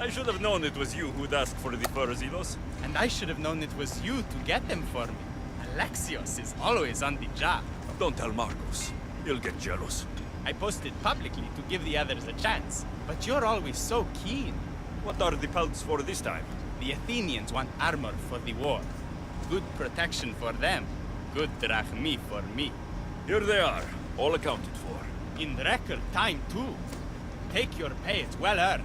I should have known it was you who'd ask for the Furzilos. And I should have known it was you to get them for me. Alexios is always on the job. Don't tell Marcos. He'll get jealous. I posted publicly to give the others a chance, but you're always so keen. What are the pelts for this time? The Athenians want armor for the war. Good protection for them. Good drachmi for me. Here they are, all accounted for. In record time, too. Take your pay, it's well earned.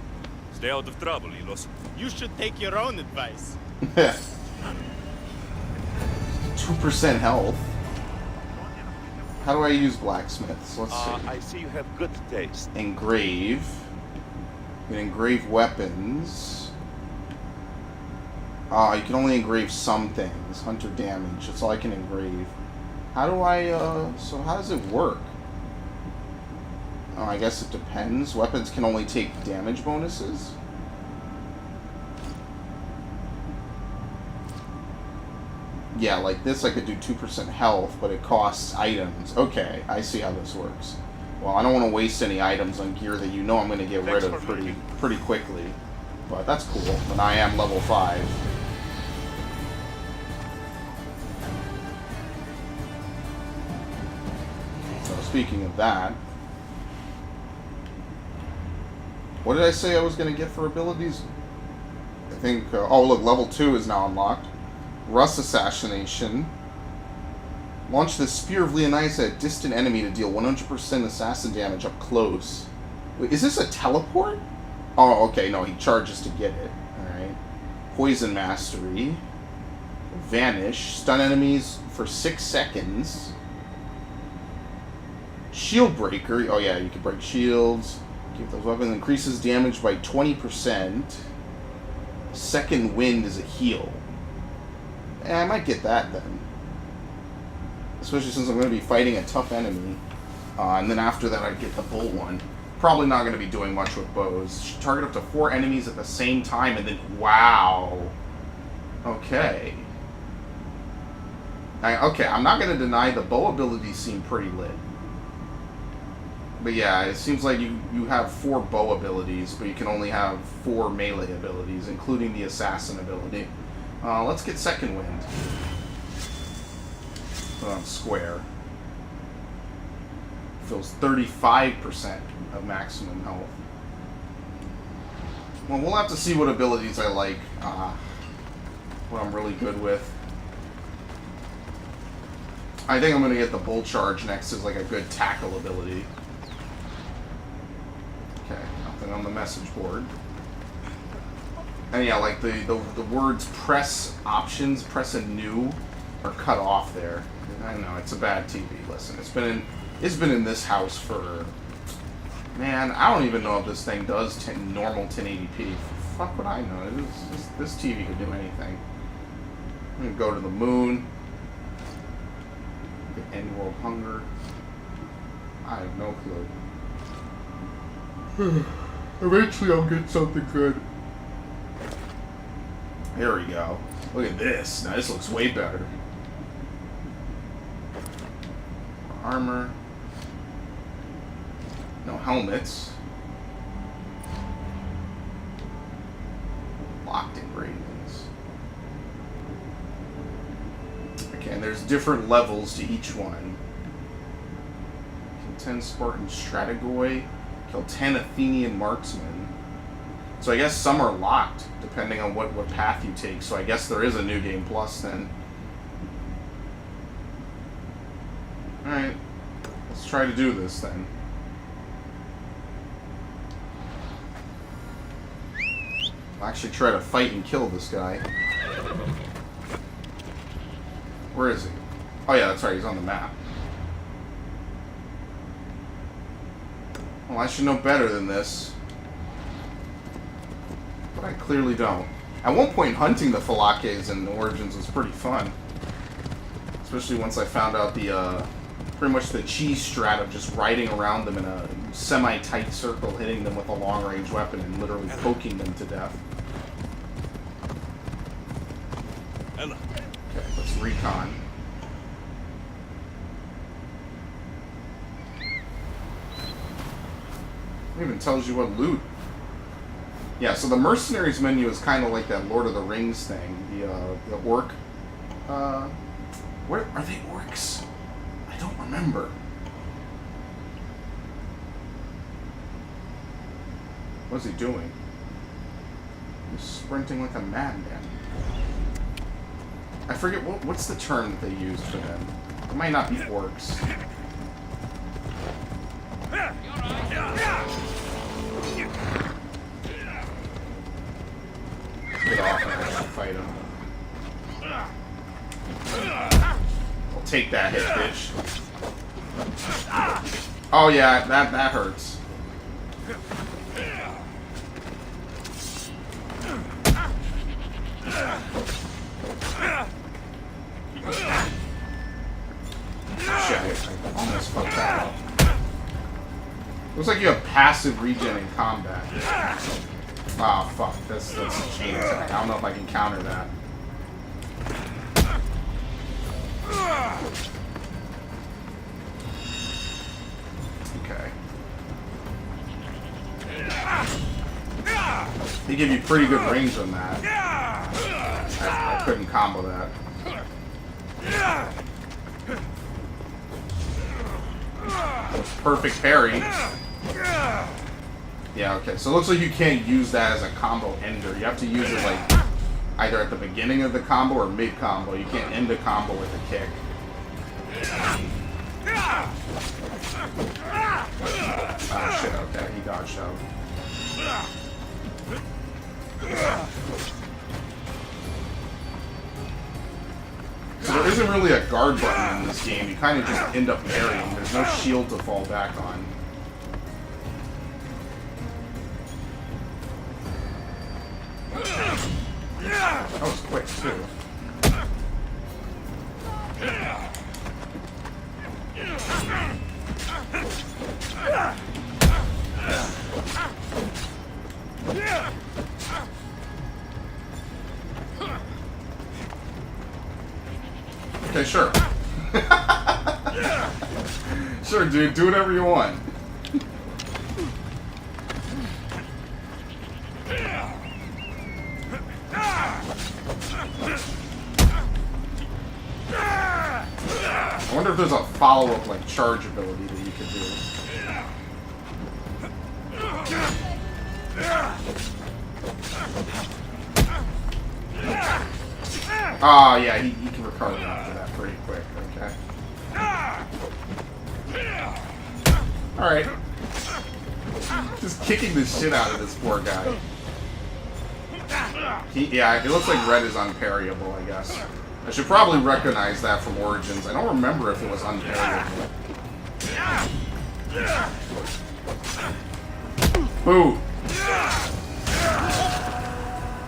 Stay out of trouble, Ilos. You should take your own advice. 2% health. How do I use blacksmiths? Let's see. I see you have good taste. Engrave. You can engrave weapons. You can only engrave some things. Hunter damage. That's all I can engrave. How do I, so how does it work? I guess it depends. Weapons can only take damage bonuses. Yeah, like this I could do 2% health, but it costs items. Okay, I see how this works. Well, I don't want to waste any items on gear that you know I'm going to get rid of pretty quickly. But that's cool. And I am level 5. So speaking of that, what did I say I was going to get for abilities? I think, oh look, level 2 is now unlocked. Rust Assassination. Launch the Spear of Leonidas at a distant enemy to deal 100% assassin damage up close. Wait, is this a teleport? Oh, okay, no, he charges to get it. Alright. Poison Mastery. Vanish. Stun enemies for 6 seconds. Shield Breaker. Oh yeah, you can break shields. Keep those weapons. Increases damage by 20%. Second Wind is a heal. I might get that then. Especially since I'm going to be fighting a tough enemy. And then after that I'd get the bull one. Probably not going to be doing much with bows. Target up to 4 enemies at the same time and then... Wow. Okay. Okay, I'm not going to deny the bow abilities seem pretty lit. But yeah, it seems like you have 4 bow abilities, but you can only have 4 melee abilities, including the assassin ability. Let's get Second Wind. Square. Fills 35% of maximum health. Well, we'll have to see what abilities I like. What I'm really good with. I think I'm going to get the Bull Charge next as like a good tackle ability. Okay, nothing on the message board. And yeah, like the words press options, press a new are cut off there. I know, it's a bad TV. Listen, it's been in this house for... Man, I don't even know if this thing does normal 1080p. Fuck would I know? This TV could do anything. I'm gonna go to the moon. Get end world hunger. I have no clue. Eventually I'll get something good. Here we go. Look at this. Now this looks way better. Armor. No helmets. Locked engravings. Okay, and there's different levels to each one. Kill 10 Spartan Strategoi. Kill 10 Athenian marksmen. So I guess some are locked, depending on what path you take. So I guess there is a New Game Plus then. Alright. Let's try to do this then. I'll actually try to fight and kill this guy. Where is he? Oh yeah, that's right, he's on the map. Well, I should know better than this. But I clearly don't. At one point, hunting the Phylakes in Origins was pretty fun. Especially once I found out the, pretty much the cheese strat of just riding around them in a semi-tight circle, hitting them with a long-range weapon and literally poking them to death. Hello. Okay, let's recon. It even tells you what loot. Yeah, so the mercenaries menu is kind of like that Lord of the Rings thing. The orc. Where are they orcs? I don't remember. What's he doing? He's sprinting like a madman. I forget what's the term that they used for them. It might not be orcs. Get off and I should fight him. I'll take that hit, bitch. Oh yeah, that hurts. Shit, I almost fucked that up. Looks like you have passive regen in combat. Ah, fuck. That's a chain attack. I don't know if I can counter that. Okay. They give you pretty good range on that. I couldn't combo that. Perfect parry. Yeah, okay. So it looks like you can't use that as a combo ender. You have to use it like either at the beginning of the combo or mid-combo. You can't end the combo with a kick. Oh shit, okay. He dodged out. So there isn't really a guard button in this game. You kind of just end up parrying. There's no shield to fall back on. That was quick, too. Okay, sure. Sure, dude. Do whatever you want. I wonder if there's a follow-up, like, charge ability that you could do. Oh, yeah, he can recover after that pretty quick, okay. Alright. Just kicking the shit out of this poor guy. Yeah, it looks like red is unparryable, I guess. I should probably recognize that from Origins. I don't remember if it was unparryable. Boo!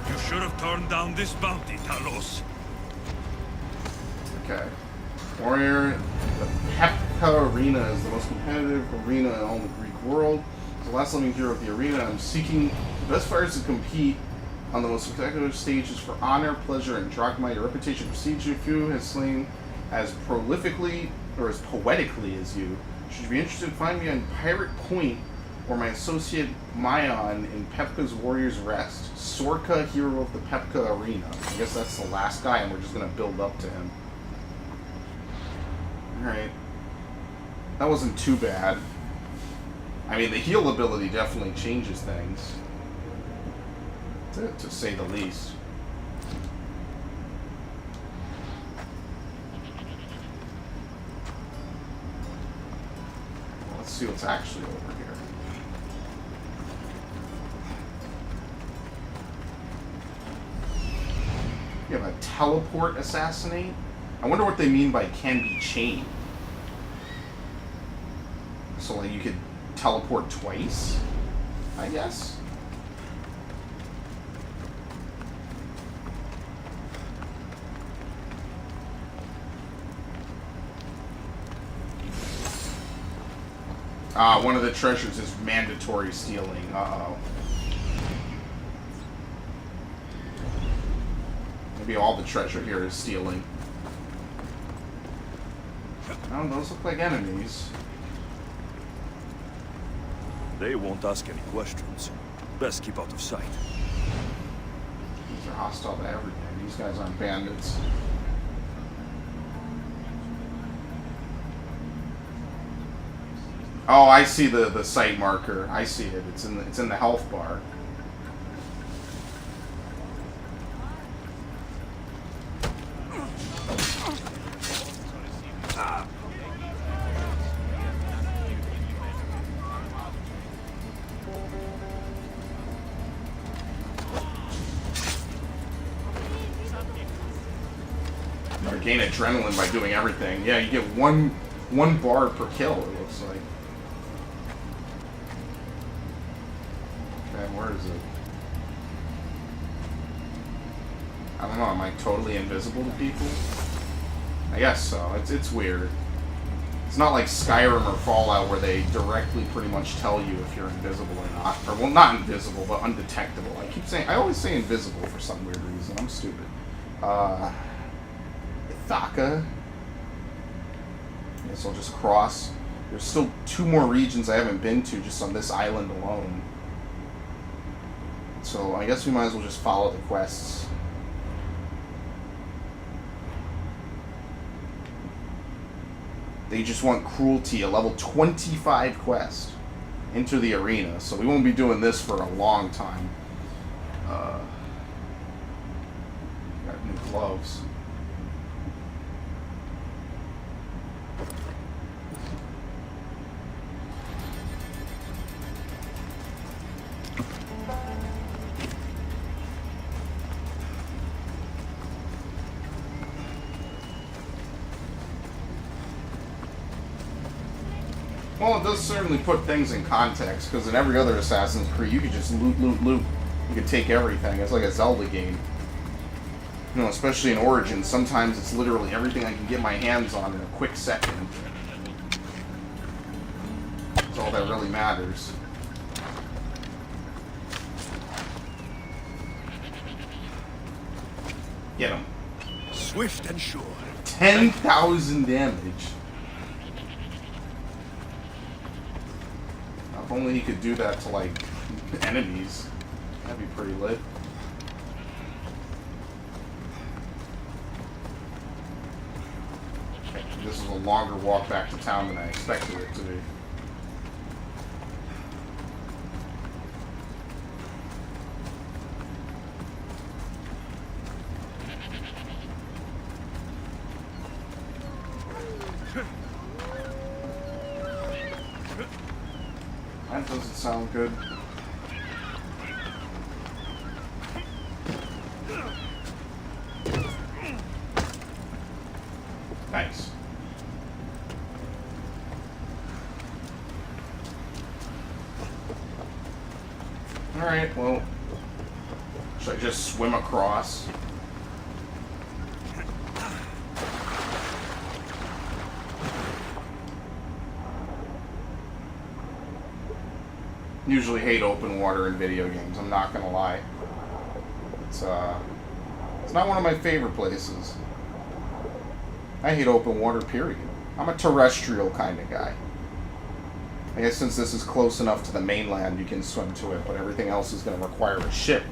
You should have turned down this bounty, Talos. Okay. Warrior, the Pepka Arena is the most competitive arena in all the Greek world. As the last living hero of the arena, I'm seeking the best fighters to compete on the most spectacular stages for honor, pleasure, and drachma. Your reputation precedes you. Few has slain as prolifically or as poetically as you. Should you be interested, find me on Pirate Point or my associate Mayon in Pepka's Warrior's Rest. Sorka, hero of the Pepka Arena. I guess that's the last guy, and we're just going to build up to him. Alright. That wasn't too bad. I mean, the heal ability definitely changes things. To say the least. Well, let's see what's actually over here. You have a teleport assassinate? I wonder what they mean by can be chained. So, like, you could teleport twice? I guess? One of the treasures is mandatory stealing. Uh-oh. Maybe all the treasure here is stealing. Oh, those look like enemies. They won't ask any questions. Best keep out of sight. These are hostile to everything. These guys aren't bandits. Oh, I see the site marker. I see it. It's in the health bar. You gain adrenaline by doing everything. Yeah, you get one bar per kill, it looks like. Man, where is it? I don't know, am I totally invisible to people? I guess so. It's weird. It's not like Skyrim or Fallout where they directly pretty much tell you if you're invisible or not. Or, well, not invisible, but undetectable. I always say invisible for some weird reason. I'm stupid. Ithaca. I guess I'll just cross. There's still 2 more regions I haven't been to just on this island alone. So I guess we might as well just follow the quests. They just want cruelty, a level 25 quest. Enter the arena. So we won't be doing this for a long time. Got new gloves. Well, it does certainly put things in context, because in every other Assassin's Creed, you could just loot, loot, loot. You could take everything. It's like a Zelda game. You know, especially in Origins, sometimes it's literally everything I can get my hands on in a quick second. That's all that really matters. Get him. Swift and sure. 10,000 damage. If only he could do that to, like, enemies. That'd be pretty lit. Okay, this is a longer walk back to town than I expected it to be. That doesn't sound good. Nice. Alright, well, should I just swim across? Usually hate open water in video games, I'm not gonna lie. It's not one of my favorite places. I hate open water, period. I'm a terrestrial kind of guy. I guess since this is close enough to the mainland, you can swim to it, but everything else is going to require a ship.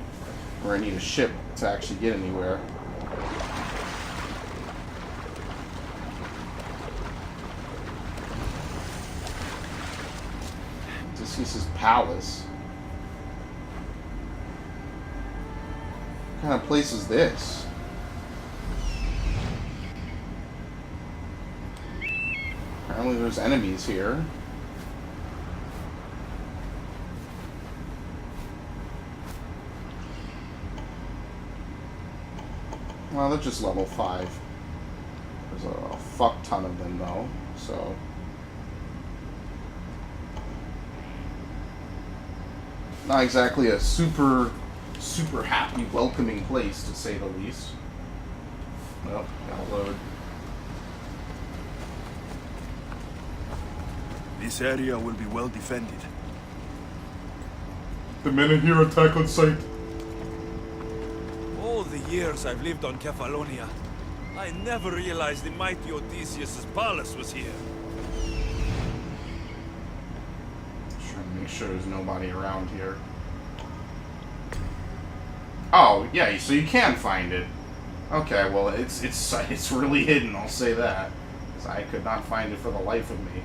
Or I need a ship to actually get anywhere. Odysseus' palace. What kind of place is this? Apparently there's enemies here. Well, they're just level 5. There's a fuck ton of them though, so... Not exactly a super happy, welcoming place, to say the least. Well, gotta load. This area will be well defended. The men here attack on sight. All the years I've lived on Kephallonia, I never realized the mighty Odysseus' palace was here. Trying to make sure there's nobody around here. Oh, yeah, so you can find it. Okay, well, it's really hidden, I'll say that. 'Cause I could not find it for the life of me.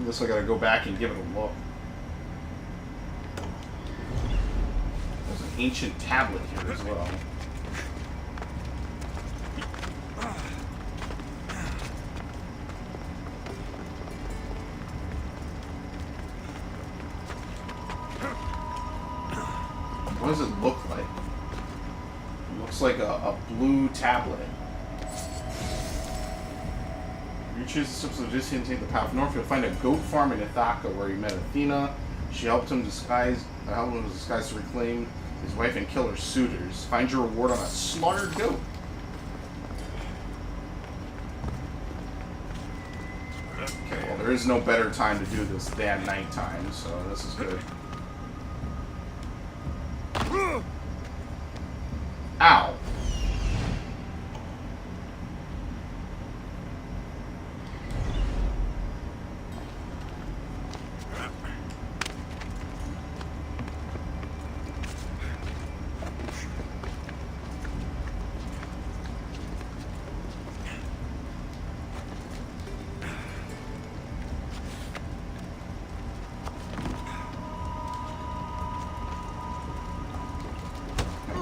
I guess I gotta go back and give it a look. There's an ancient tablet here as well. What does it look like? It looks like a blue tablet. If you choose the steps of Odyssey and take the path north, you'll find a goat farm in Ithaca where he met Athena. She helped him disguise to reclaim his wife and kill her suitors. Find your reward on a slaughtered goat. Okay, well, there is no better time to do this than nighttime, so this is good. Ow.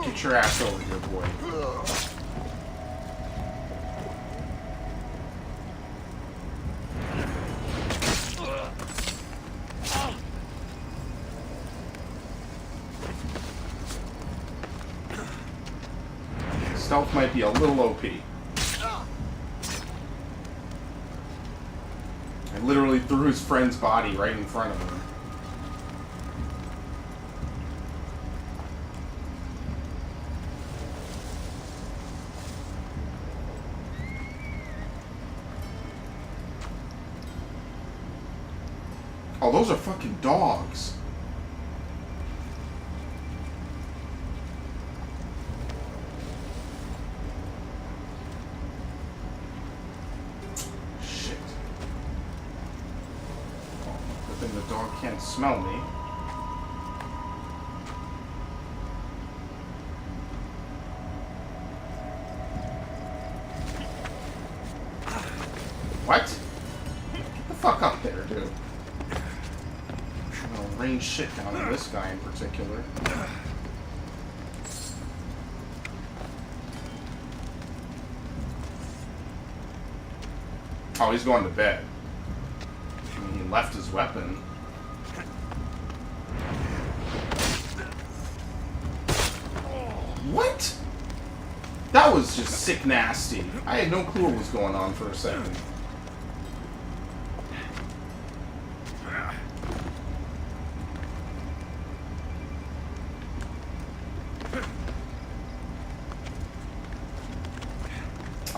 Get your ass over here, boy. Stealth might be a little OP. I literally threw his friend's body right in front of him. Oh, those are fucking dogs. Shit. Oh, good thing the dog can't smell me. What? Get the fuck up there, dude. Rain shit down on this guy in particular. Oh, he's going to bed. I mean, he left his weapon. What? That was just sick nasty. I had no clue what was going on for a second.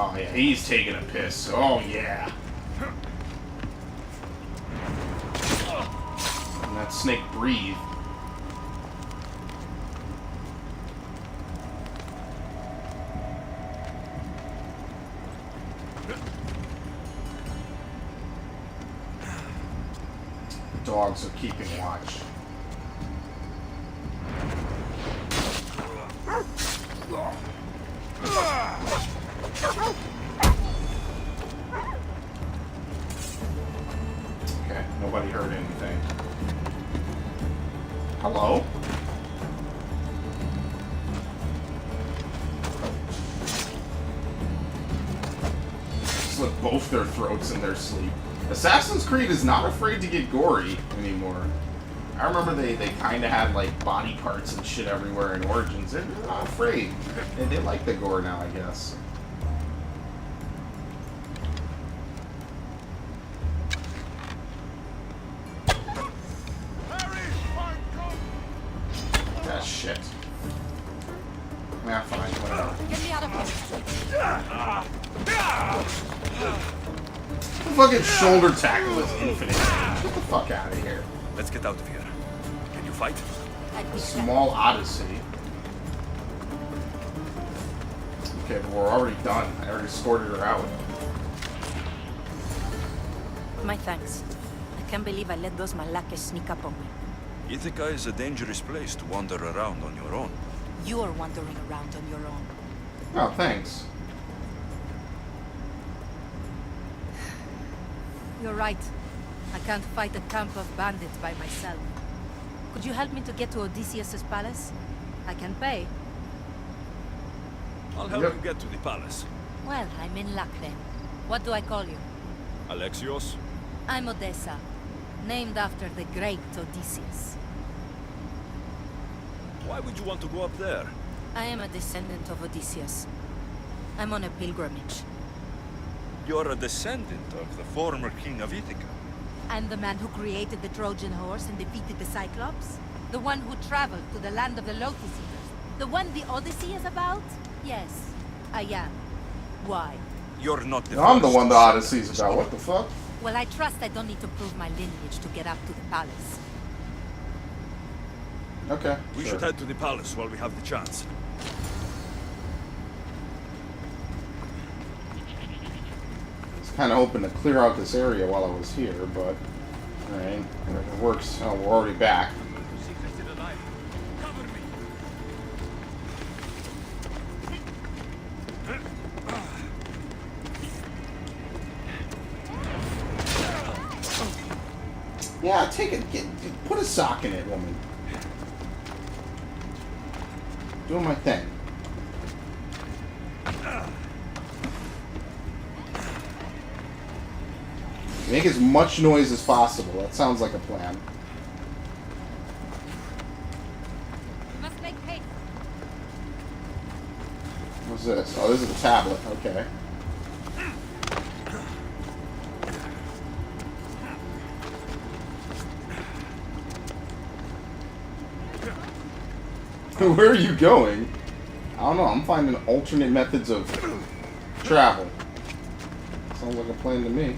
Oh yeah, he's taking a piss. Oh yeah. And that snake breathe. The dogs are keeping watch. Okay, nobody heard anything. Hello? Slit both their throats in their sleep. Assassin's Creed is not afraid to get gory anymore. I remember they kind of had like body parts and shit everywhere in Origins. They're not afraid. They like the gore now, I guess. That shit. Yeah, fine, whatever. Get me out of here. The fucking shoulder tackle is infinite. Get the fuck out of here. Let's get out of here. Can you fight? I'd be Small Odyssey. Okay, but we're already done. I already escorted her out. My thanks. I can't believe I let those Malakas sneak up on me. Ithaca is a dangerous place to wander around on your own. You're wandering around on your own. Oh, thanks. You're right. I can't fight a camp of bandits by myself. Could you help me to get to Odysseus's palace? I can pay. I'll help Yep. you get to the palace. Well, I'm in luck then. What do I call you? Alexios? I'm Odessa, named after the great Odysseus. Why would you want to go up there? I am a descendant of Odysseus. I'm on a pilgrimage. You're a descendant of the former king of Ithaca. I'm the man who created the Trojan horse and defeated the Cyclops. The one who traveled to the land of the Lotus Eaters. The one the Odyssey is about? Yes, I am. Why? You're not the I'm the first one the to say Odyssey's this. about. What the fuck? Well, I trust I don't need to prove my lineage to get up to the palace. Okay. We sure. should head to the palace while we have the chance. I was kind of hoping to clear out this area while I was here, but alright, if it works. Oh, we're already back. Yeah, take it. Put a sock in it, woman. Doing my thing. Make as much noise as possible. That sounds like a plan. We must make haste. What's this? Oh, this is a tablet. Okay. Where are you going? I don't know. I'm finding alternate methods of travel. Sounds like a plan to me.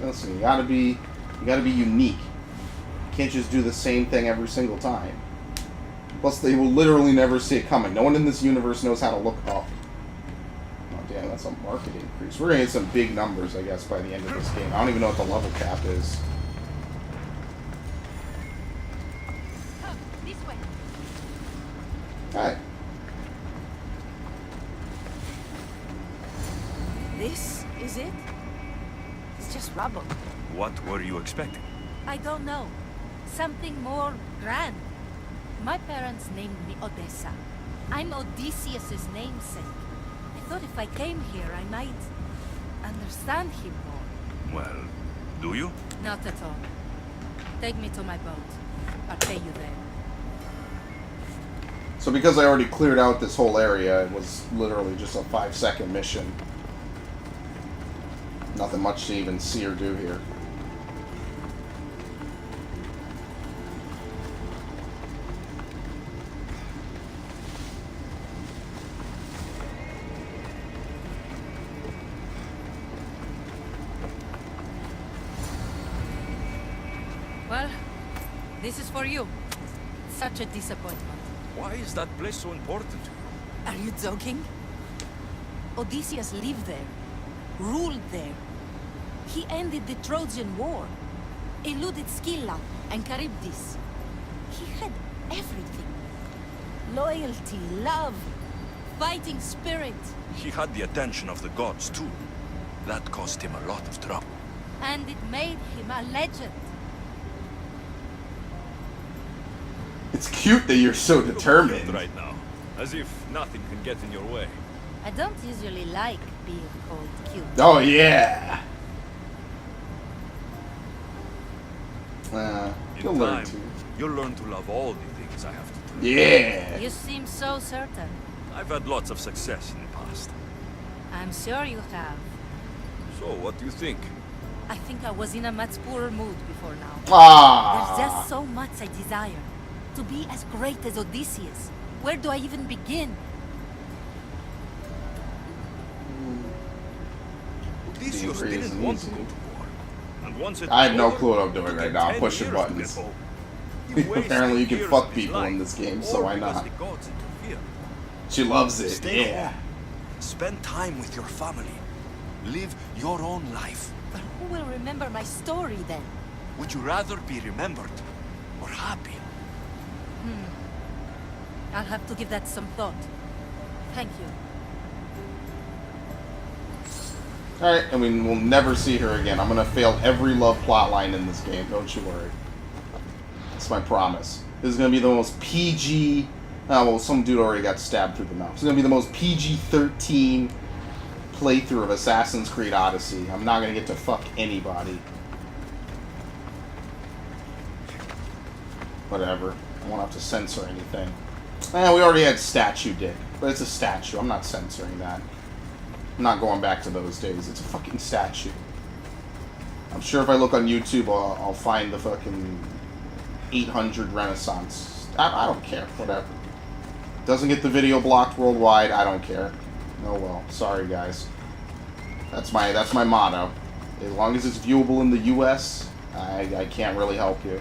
Listen, you gotta be unique. You can't just do the same thing every single time. Plus, they will literally never see it coming. No one in this universe knows how to look up. Oh, damn, that's a market increase. We're gonna get some big numbers, I guess, by the end of this game. I don't even know what the level cap is. Oh, this way. Alright. This is it? It's just rubble. What were you expecting? I don't know. Something more grand. My parents named me Odessa. I'm Odysseus's namesake. I thought if I came here, I might understand him more. Well, do you? Not at all. Take me to my boat. I'll pay you there. So because I already cleared out this whole area, it was literally just a 5-second mission. Nothing much to even see or do here. Well, this is for you. Such a disappointment. Why is that place so important to you? Are you joking? Odysseus lived there, ruled there. He ended the Trojan War, eluded Scylla and Charybdis. He had everything. Loyalty, love, fighting spirit. He had the attention of the gods, too. That cost him a lot of trouble. And it made him a legend. It's cute that you're so You look determined. cute right now, as if nothing can get in your way. I don't usually like being called cute. Oh yeah. You'll In learn time, to. you'll learn to love all the things I have to do. Yeah. You seem so certain. I've had lots of success in the past. I'm sure you have. So, what do you think? I think I was in a much poorer mood before now. There's Ah. just so much I desire. To be as great as Odysseus. Where do I even begin? Odysseus crazy didn't want to easy. go to war. And once it I have no over, clue what I'm it doing took right him now. I'm 10 pushing years to get buttons. home. He wasted Apparently you can years fuck of his people in life, this game, or so why because not? the gods interfered. She loves it. Stay Yeah. home. Spend time with your family. Live your own life. But who will remember my story then. Would you rather be remembered or happy? I'll have to give that some thought. Thank you. Alright, I mean, we'll never see her again. I'm gonna fail every love plotline in this game, don't you worry. That's my promise. This is gonna be the most PG... well, some dude already got stabbed through the mouth. This is gonna be the most PG-13 playthrough of Assassin's Creed Odyssey. I'm not gonna get to fuck anybody. Whatever. I won't have to censor anything. We already had statue dick, but it's a statue. I'm not censoring that. I'm not going back to those days. It's a fucking statue. I'm sure if I look on YouTube, I'll find the fucking 800 Renaissance. I don't care. Whatever. Doesn't get the video blocked worldwide. I don't care. Oh well. Sorry, guys. That's my motto. As long as it's viewable in the U.S., I can't really help you.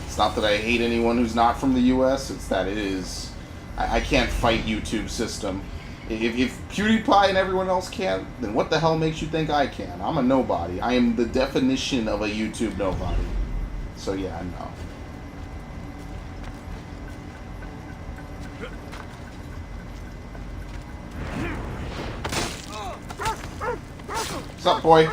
It's not that I hate anyone who's not from the U.S., it's that it is... I can't fight YouTube's system. If PewDiePie and everyone else can, then what the hell makes you think I can? I'm a nobody. I am the definition of a YouTube nobody. So yeah, I know. What's up, boy?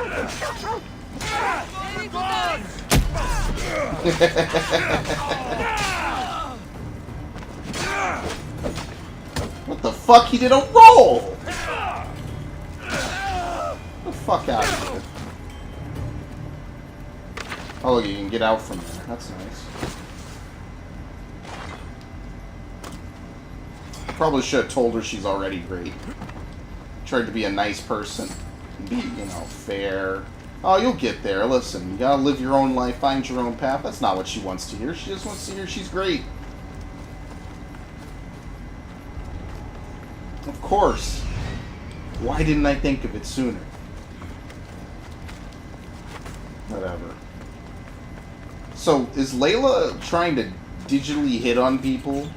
What the fuck? He did a roll! Get the fuck out of here. Oh, look, you can get out from there. That's nice. Probably should have told her she's already great. Tried to be a nice person. Be, you know, fair. Oh, you'll get there. Listen, you gotta live your own life, find your own path. That's not what she wants to hear. She just wants to hear she's great. Of course. Why didn't I think of it sooner? Whatever. So, is Layla trying to digitally hit on people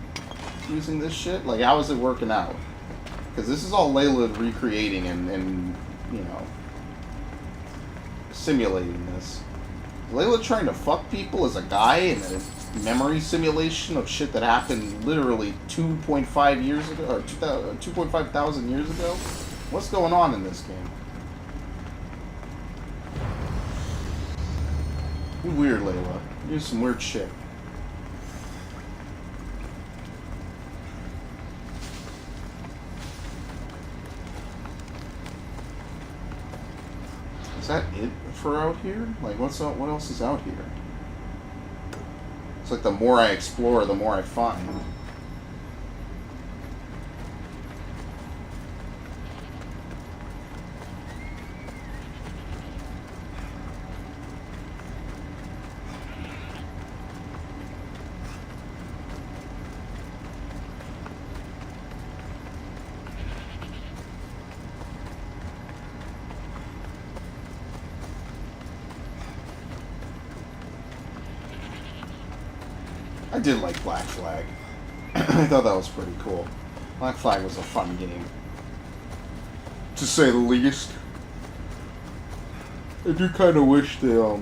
using this shit? Like, how is it working out? Because this is all Layla recreating and you know, simulating this. Is Layla trying to fuck people as a guy in a memory simulation of shit that happened literally 2.5 years ago, or 2.5 thousand years ago? What's going on in this game? You're weird, Layla. You're some weird shit. Is that it for out here? Like, what else is out here? It's like the more I explore, the more I find. I did like Black Flag. I thought that was pretty cool. Black Flag was a fun game, to say the least. I do kind of wish the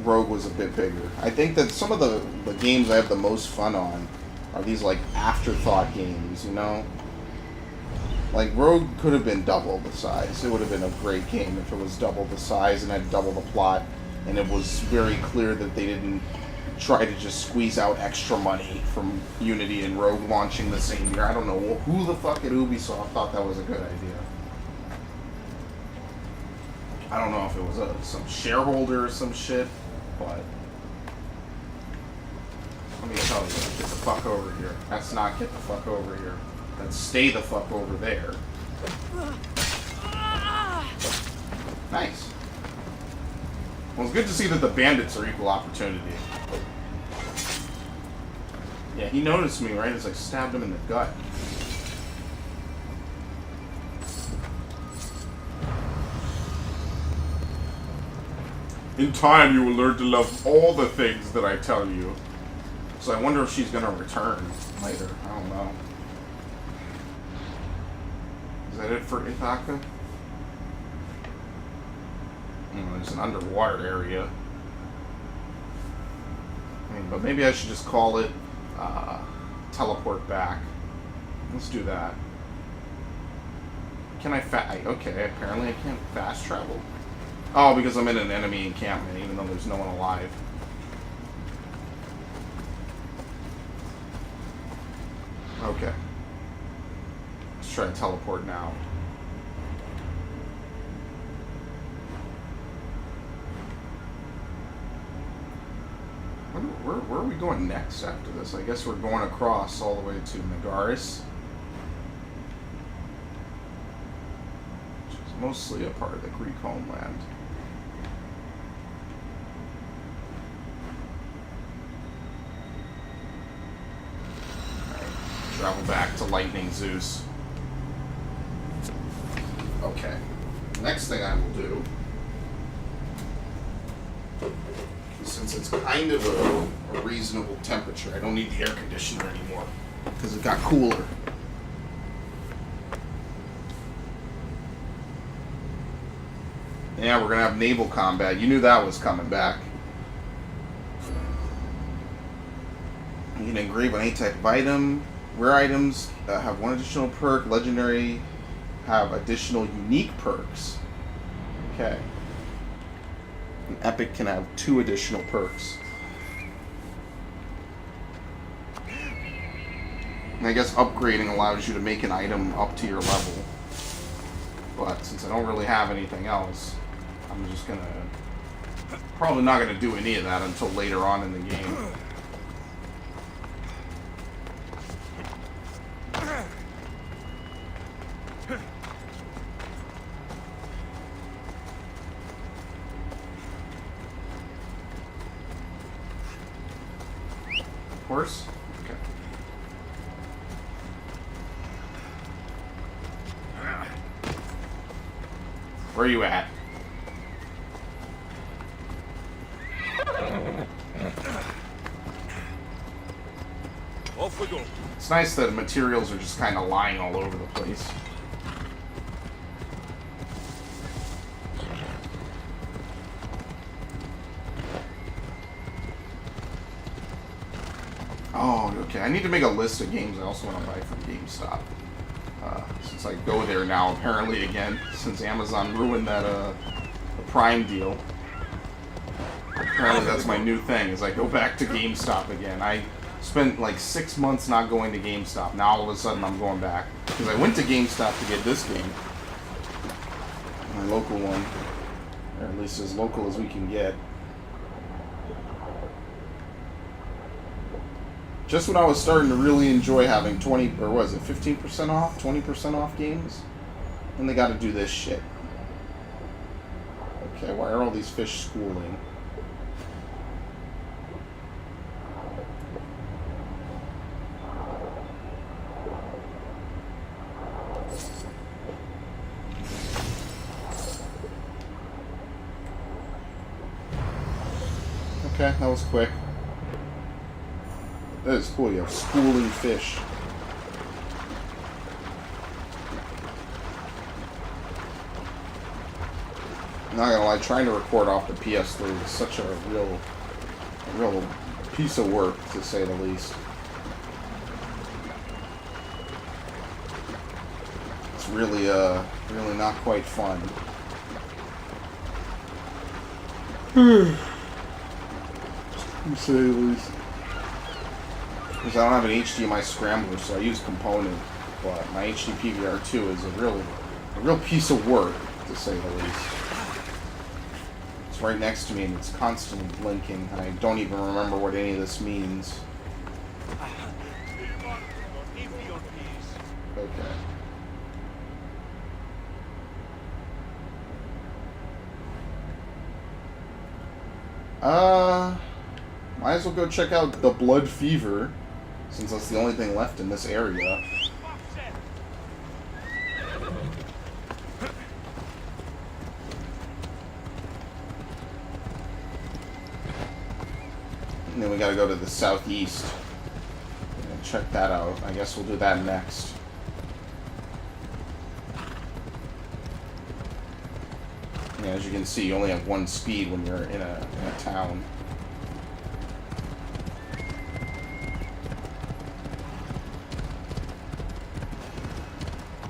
Rogue was a bit bigger. I think that some of the games I have the most fun on are these like afterthought games, you know? Like Rogue could have been double the size. It would have been a great game if it was double the size and had double the plot, and it was very clear that they didn't try to just squeeze out extra money from Unity and Rogue launching the same year. I don't know who the fuck at Ubisoft thought that was a good idea. I don't know if it was some shareholder or some shit, but let me tell you, get the fuck over here. That's not get the fuck over here. That's stay the fuck over there. Nice. Well, it's good to see that the bandits are equal opportunity. Yeah, he noticed me, right, as I stabbed him in the gut. In time, you will learn to love all the things that I tell you. So I wonder if she's gonna return later. I don't know. Is that it for Ithaca? There's an underwater area. But maybe I should just call it teleport back. Let's do that. Can I okay, apparently I can't fast travel. Oh, because I'm in an enemy encampment, even though there's no one alive. Okay. Let's try to teleport now. Where are we going next after this? I guess we're going across all the way to Nagaris, which is mostly a part of the Greek homeland. Alright, travel back to Lightning Zeus. Okay, next thing I will do, since it's kind of a reasonable temperature, I don't need the air conditioner anymore because it got cooler. Yeah, we're gonna have naval combat. You knew that was coming back. You can engrave on any type of item. Rare items have one additional perk. Legendary have additional unique perks. Okay. An epic can have 2 additional perks. And I guess upgrading allows you to make an item up to your level. But since I don't really have anything else, I'm just gonna... probably not gonna do any of that until later on in the game. Horse? Okay. Where are you at? Off we go. It's nice that materials are just kind of lying all over the place. Oh, okay. I need to make a list of games I also want to buy from GameStop. Since I go there now, apparently, again, since Amazon ruined that the Prime deal. Apparently that's my new thing, is I go back to GameStop again. I spent like 6 months not going to GameStop. Now all of a sudden I'm going back. Because I went to GameStop to get this game. My local one. Or at least as local as we can get. Just when I was starting to really enjoy having 20, or was it 15% off, 20% off games? And they got to do this shit. Okay, why are all these fish schooling? Okay, that was quick. That is cool, you have schooling fish. I'm not gonna lie, trying to record off the PS3 is such a real piece of work, to say the least. It's really not quite fun. To say the least. Because I don't have an HDMI scrambler, so I use component. But my HD PVR2 is a real piece of work, to say the least. It's right next to me and it's constantly blinking, and I don't even remember what any of this means. Okay. Might as well go check out the Blood Fever, since that's the only thing left in this area. And then we gotta go to the southeast and check that out. I guess we'll do that next. Yeah, as you can see, you only have one speed when you're in a town.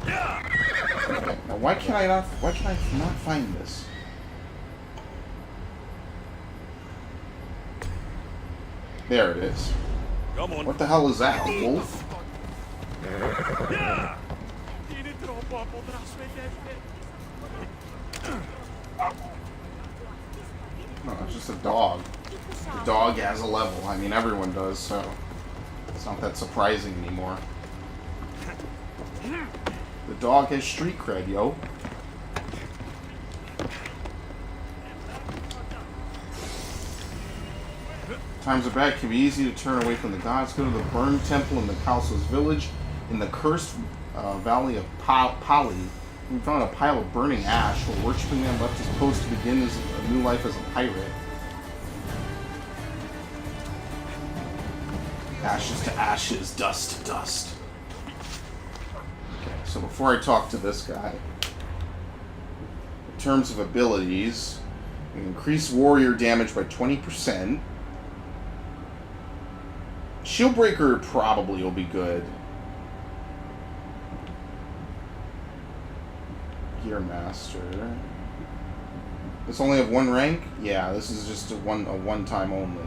Okay, now why can I not find this? There it is. Come on. What the hell is that? A wolf? No, it's just a dog. The dog has a level. I mean, everyone does, so it's not that surprising anymore. The dog has street cred, yo. Times are bad. It can be easy to turn away from the gods. Go to the burned temple in the Kalsos village in the cursed valley of Pali. We found a pile of burning ash. While worshipping them, left his post to begin a new life as a pirate. Ashes to ashes, dust to dust. Okay, so before I talk to this guy, in terms of abilities, increase warrior damage by 20%. Shieldbreaker probably will be good. Gear Master. This only have one rank? Yeah, this is just a one time only.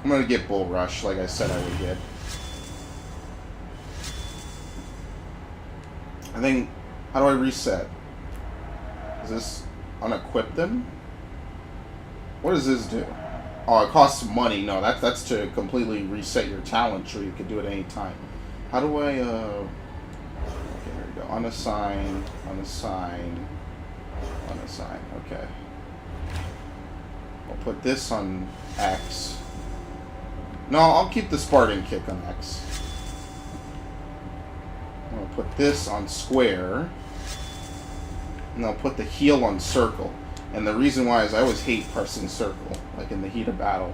I'm gonna get Bull Rush, like I said I would get. I think, how do I reset? Does this unequip them? What does this do? Oh, it costs money. No, that's to completely reset your talent tree. You can do it any time. How do I, okay, there we go. Unassign, unassign, unassign. Okay. I'll put this on X. No, I'll keep the Spartan kick on X. I'm going to put this on square. And I'll put the heal on circle. And the reason why is I always hate pressing circle, like in the heat of battle.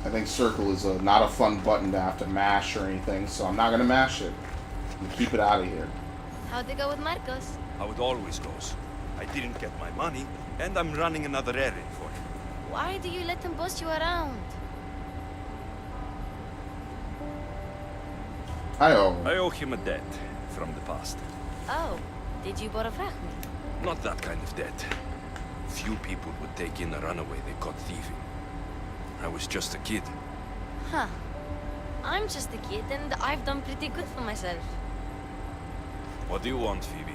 I think circle is not a fun button to have to mash or anything, so I'm not going to mash it. I'm gonna keep it out of here. How'd it go with Marcos? How it always goes. I didn't get my money, and I'm running another errand for him. Why do you let him boss you around? I I owe him a debt from the past. Oh, did you borrow frachmi? Not that kind of debt. Few people would take in a runaway they caught thieving. I was just a kid. Huh. I'm just a kid and I've done pretty good for myself. What do you want, Phoebe?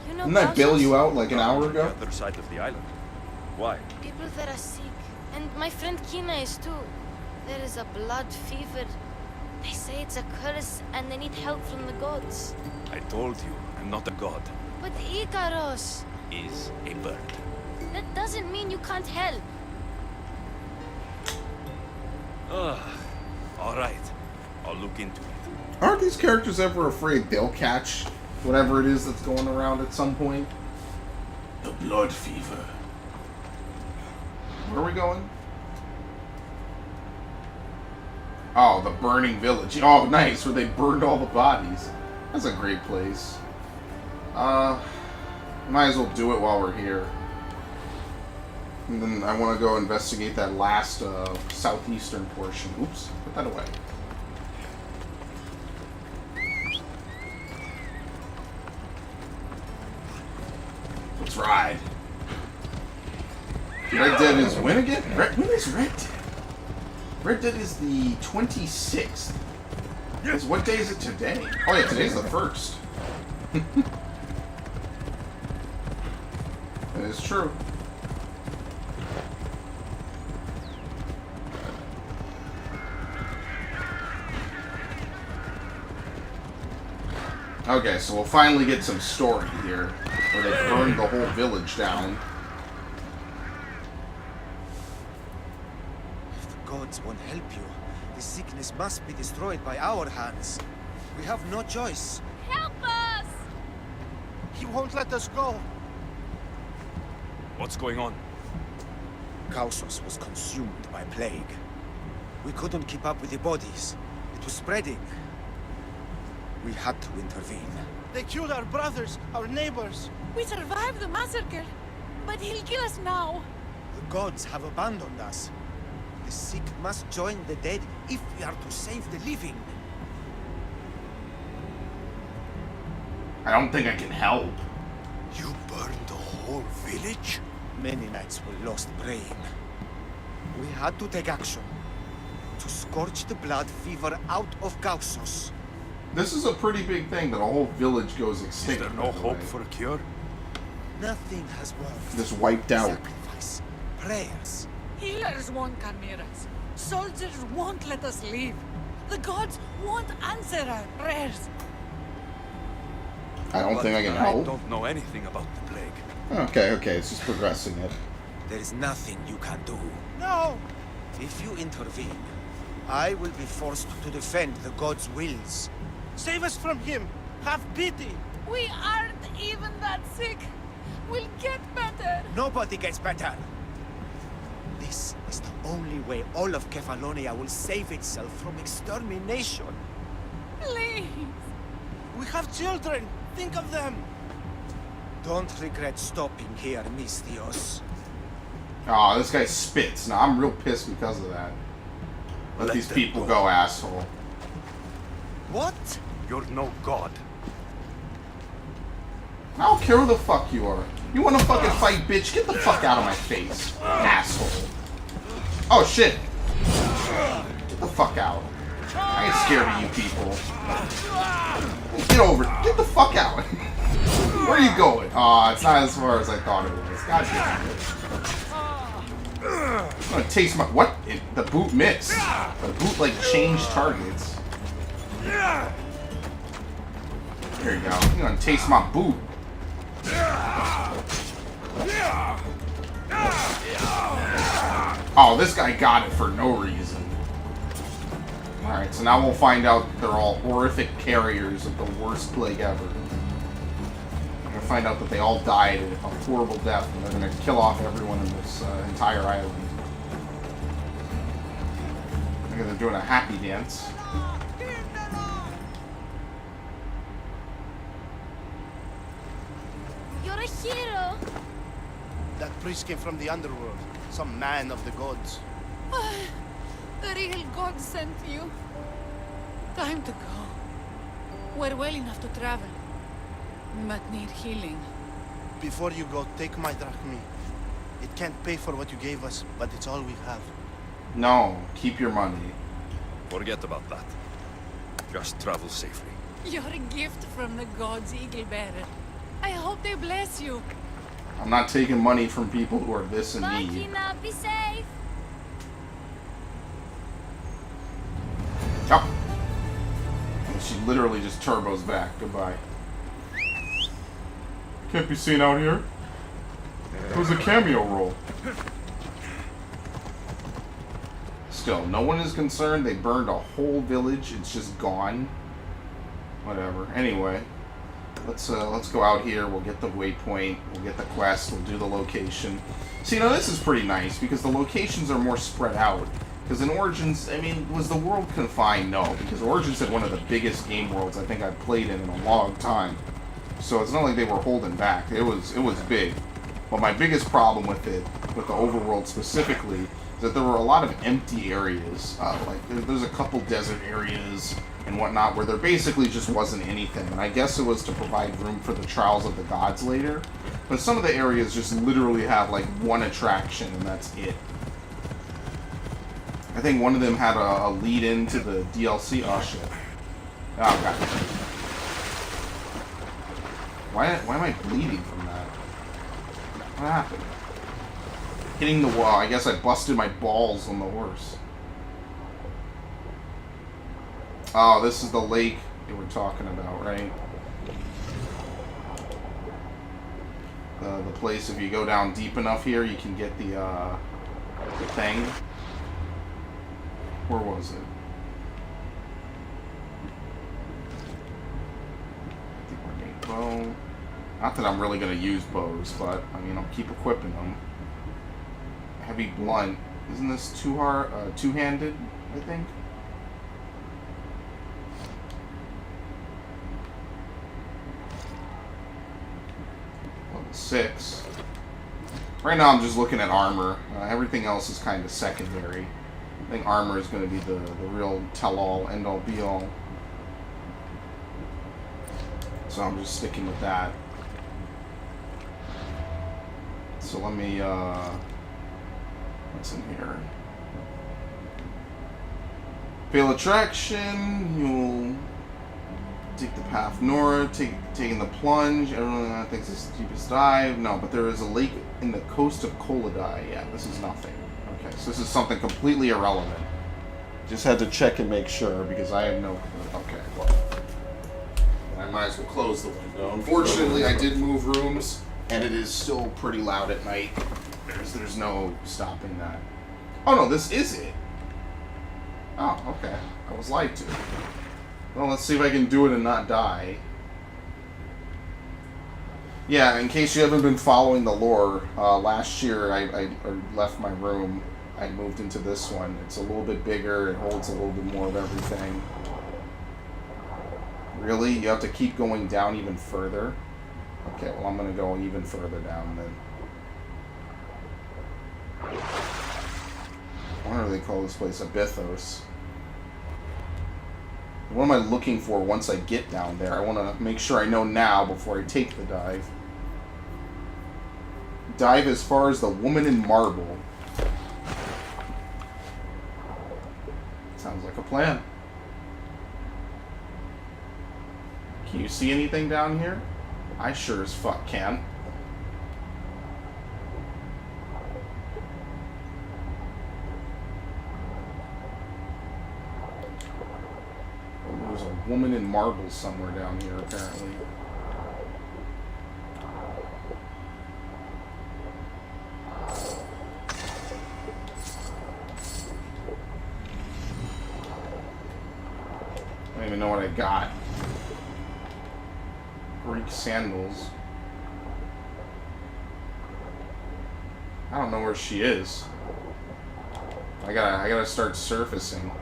You know, Didn't I bail Pausos? you out like an hour On ago? the other side of the island. Why? People that are sick. And my friend Kina is too. There is a blood fever. They say it's a curse and they need help from the gods. I told you, I'm not a god. But Ikaros, Is a bird. that doesn't mean you can't help. Alright. I'll look into it. Aren't these characters ever afraid they'll catch whatever it is that's going around at some point? The blood fever. Where are we going? Oh, the burning village. Oh, nice, where they burned all the bodies. That's a great place. Might as well do it while we're here. And then I want to go investigate that last southeastern portion. Oops, put that away. Let's ride. Red Dead is when again? When is Red Dead? Red Dead is the 26th. Yes. What day is it today? Oh yeah, today's the 1st. That is true. Okay, so we'll finally get some story here, where they burned the whole village down. If the gods won't help you, the sickness must be destroyed by our hands. We have no choice. Help us! He won't let us go. What's going on? Kausos was consumed by plague. We couldn't keep up with the bodies. It was spreading. We had to intervene. They killed our brothers, our neighbors. We survived the massacre, but he'll kill us now. The gods have abandoned us. The sick must join the dead if we are to save the living. I don't think I can help. You burned the whole village? Many nights were lost praying. We had to take action. To scorch the blood fever out of Gaussos. This is a pretty big thing that a whole village goes extinct. Is there no hope for a cure? Nothing has worked. Just wiped out. Sacrifice, prayers. Healers won't come near us. Soldiers won't let us leave. The gods won't answer our prayers. I don't think I can I help. don't know anything about the plague. Okay, it's just progressing it. There is nothing you can do. No! If you intervene, I will be forced to defend the gods' wills. Save us from him! Have pity! We aren't even that sick. We'll get better. Nobody gets better. This is the only way all of Kephallonia will save itself from extermination. Please. We have children! Think of them! Don't regret stopping here, Mistios. Aw, this guy spits. Now I'm real pissed because of that. Let these them people go, asshole. What? You're no god. I don't care who the fuck you are. You wanna fucking fight, bitch? Get the fuck out of my face, asshole. Oh shit. Get the fuck out. I ain't scared of you people. Get over it. Get the fuck out. Where are you going? Aw, it's not as far as I thought it was. God damn it. I'm gonna taste my... What? The boot missed. The boot, like, changed targets. There you go. I'm gonna taste my boot. Oh, this guy got it for no reason. Alright, so now we'll find out that they're all horrific carriers of the worst plague ever. We're gonna find out that they all died a horrible death, and they're gonna kill off everyone in this entire island. Look at they're doing a happy dance. You're a hero. That priest came from the underworld. Some man of the gods. The real God sent you. Time to go. We're well enough to travel, but need healing. Before you go, take my drachmi. It can't pay for what you gave us, but it's all we have. No, keep your money. Forget about that. Just travel safely. You're a gift from the gods, Eagle Bearer. I hope they bless you. I'm not taking money from people who are this in Bye, need. Kina. Be safe. Oh. And she literally just turbos back. Goodbye. Can't be seen out here. It was a cameo role. Still, no one is concerned. They burned a whole village. It's just gone. Whatever. Anyway, let's go out here. We'll get the waypoint. We'll get the quest. We'll do the location. See, now this is pretty nice because the locations are more spread out. Because in Origins, I mean, was the world confined? No, because Origins had one of the biggest game worlds I think I've played in a long time. So it's not like they were holding back. It was big. But my biggest problem with it, with the overworld specifically, is that there were a lot of empty areas. Like there's a couple desert areas and whatnot where there basically just wasn't anything. And I guess it was to provide room for the trials of the gods later. But some of the areas just literally have like one attraction and that's it. I think one of them had a lead into the DLC. Oh shit. Oh god. Why am I bleeding from that? What happened? Hitting the wall. I guess I busted my balls on the horse. Oh, this is the lake they were talking about, right? The place, if you go down deep enough here, you can get the thing. Where was it? I think we're getting bow. Not that I'm really going to use bows, but, I mean, I'll keep equipping them. Heavy blunt. Isn't this two-handed, I think? 6. Right now I'm just looking at armor. Everything else is kind of secondary. I think armor is going to be the real tell-all, end-all, be-all. So I'm just sticking with that. So let me, what's in here? Fail attraction, you'll take the path north, taking the plunge. Everyone thinks it's the deepest dive. No, but there is a lake in the coast of Koladai. Yeah, this is nothing. Okay, so this is something completely irrelevant. Just had to check and make sure because I have no. Okay, well, I might as well close the window. Unfortunately, I did move rooms, and it is still pretty loud at night. There's no stopping that. Oh no, this is it. Oh, okay. I was lied to. Well, let's see if I can do it and not die. Yeah, in case you haven't been following the lore, last year I left my room. I moved into this one. It's a little bit bigger. It holds a little bit more of everything. Really? You have to keep going down even further? Okay, well, I'm going to go even further down then. Why do they call this place Abythos? What am I looking for once I get down there? I want to make sure I know now before I take the dive. Dive as far as the woman in marble. Sounds like a plan. Can you see anything down here? I sure as fuck can. There's a woman in marble somewhere down here, apparently. I don't even know what I got. Greek sandals. I don't know where she is. I gotta start surfacing.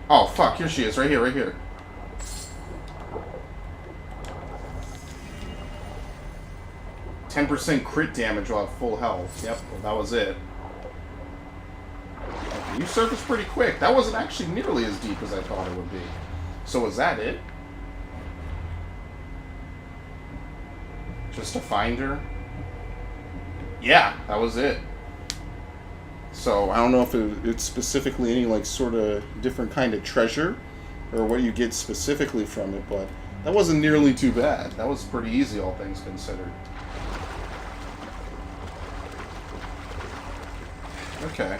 Oh, fuck, here she is, right here, right here. %10 crit damage while at full health. Yep, well, that was it. Okay, you surfaced pretty quick. That wasn't actually nearly as deep as I thought it would be. So was that it? Just to find her? Yeah, that was it. So, I don't know if it's specifically any, like, sort of different kind of treasure, or what you get specifically from it, but that wasn't nearly too bad. That was pretty easy, all things considered. Okay.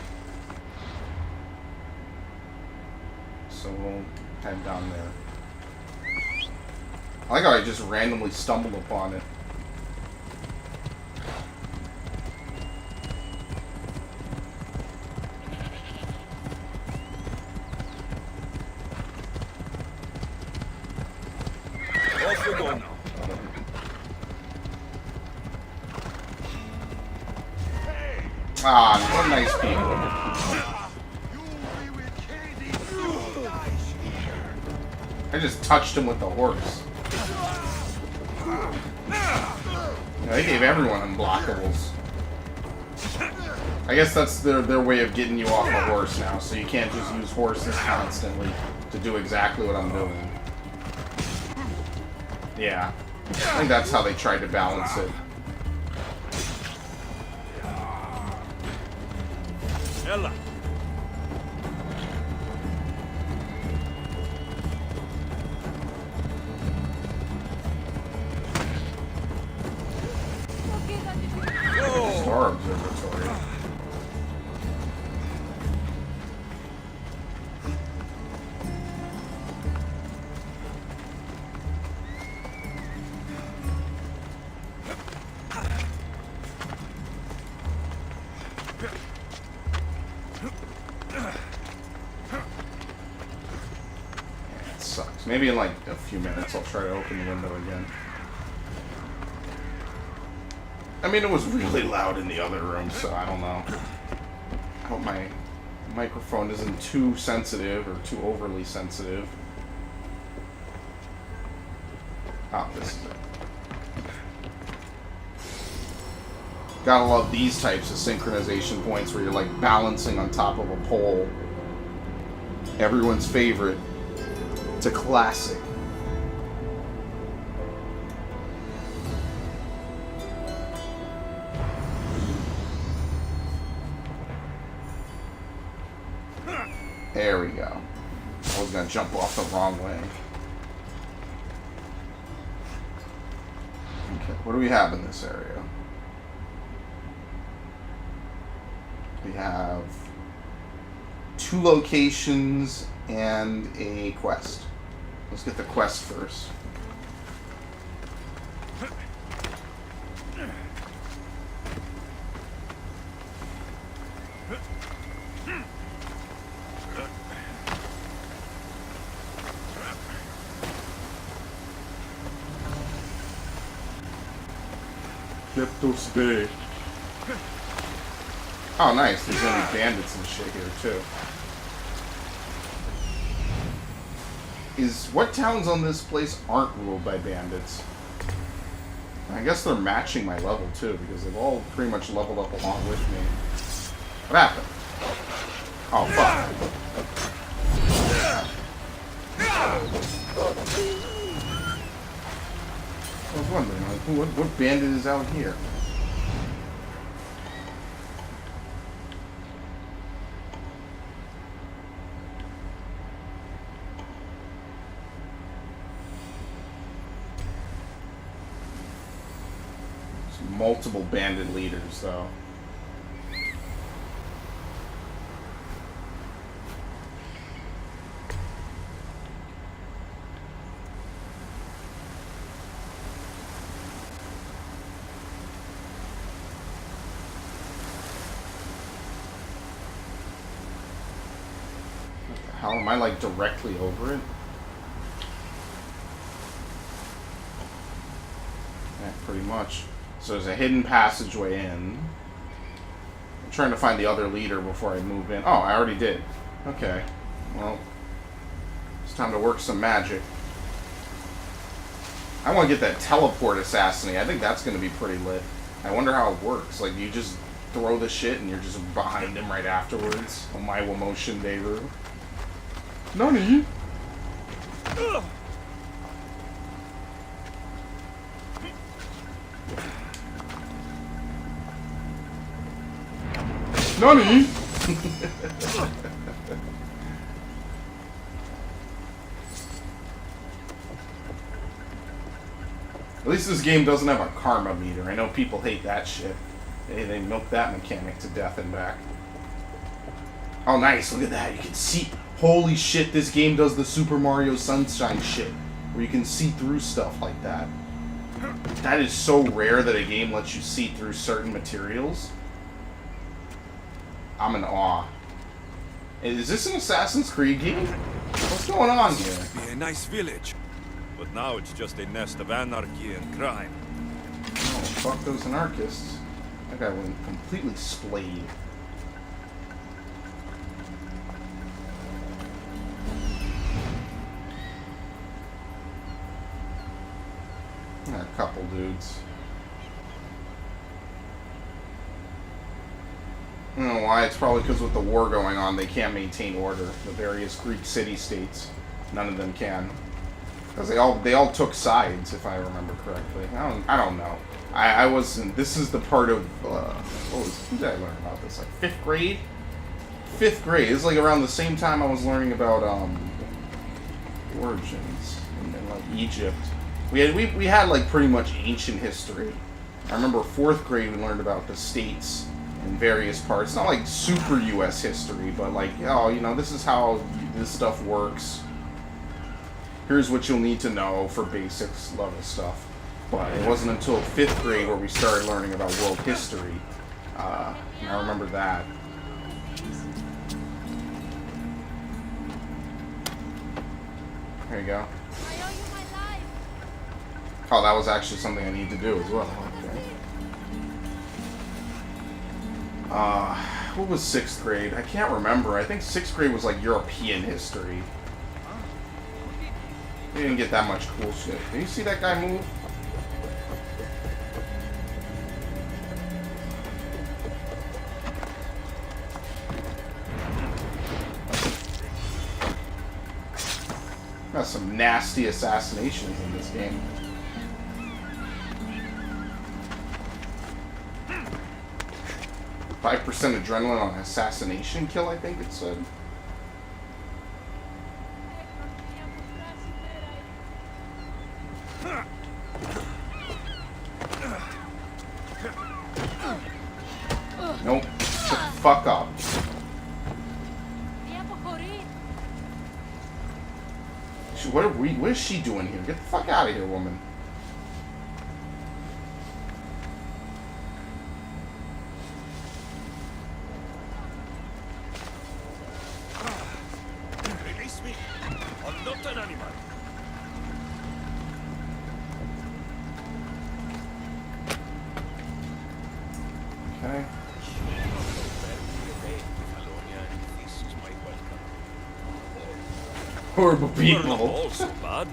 So, we'll head down there. I like how I just randomly stumbled upon it. Off we go now. Ah, what nice people. I just touched him with the horse. Yeah, they gave everyone unblockables. I guess that's their way of getting you off a horse now, so you can't just use horses constantly to do exactly what I'm doing. Yeah. I think that's how they tried to balance it. Ella. Star Observatory. It sucks. Maybe in like a few minutes I'll try to open the window again. I mean, it was really loud in the other room, so I don't know. I hope my microphone isn't too sensitive or too overly sensitive. Oh, this is it. Gotta love these types of synchronization points where you're like balancing on top of a pole. Everyone's favorite. It's a classic. There we go. I was gonna jump off the wrong way. Okay, what do we have in this area? We have 2 locations and a quest. Let's get the quest first. Bay. Oh, nice. There's any bandits and shit here, too. What towns on this place aren't ruled by bandits? I guess they're matching my level, too, because they've all pretty much leveled up along with me. What happened? Oh, fuck. I was wondering, like, what bandit is out here? There's multiple bandit leaders, though. How am I like directly over it? Yeah, pretty much. So there's a hidden passageway in. I'm trying to find the other leader before I move in. Oh, I already did. Okay. Well, it's time to work some magic. I want to get that teleport assassinate. I think that's going to be pretty lit. I wonder how it works. Like, you just throw the shit and you're just behind him right afterwards. On my Womoshin Beirut. Nani? Nani? At least this game doesn't have a karma meter. I know people hate that shit. They milk that mechanic to death and back. Oh, nice. Look at that. You can see... Holy shit, this game does the Super Mario Sunshine shit. Where you can see through stuff like that. That is so rare that a game lets you see through certain materials. I'm in awe. Is this an Assassin's Creed game? What's going on here? Used to be a nice village, but now it's just a nest of anarchy and crime. Oh, fuck those anarchists. That guy went completely splayed. A couple dudes. I don't know why. It's probably because with the war going on, they can't maintain order. The various Greek city-states, none of them can, because they all took sides, if I remember correctly. I don't know. I wasn't. This is the part of when did I learn about this? Like 5th grade. 5th grade. It's like around the same time I was learning about origins in like Egypt. We had like pretty much ancient history. I remember 4th grade we learned about the states in various parts. Not like super U.S. history, but like, oh, you know, this is how this stuff works. Here's what you'll need to know for basics level stuff. But it wasn't until 5th grade where we started learning about world history. And I remember that. There you go. Oh, that was actually something I need to do as well. Okay. What was 6th grade? I can't remember. I think 6th grade was like European history. We didn't get that much cool shit. Can you see that guy move? got some nasty assassinations in this game. "5% adrenaline on assassination kill," I think it said. Nope. Shut the fuck up. What is she doing here? Get the fuck out of here, woman. Release me. I'm not an animal. Okay. This is my welcome. Horrible You are not people. all so bad.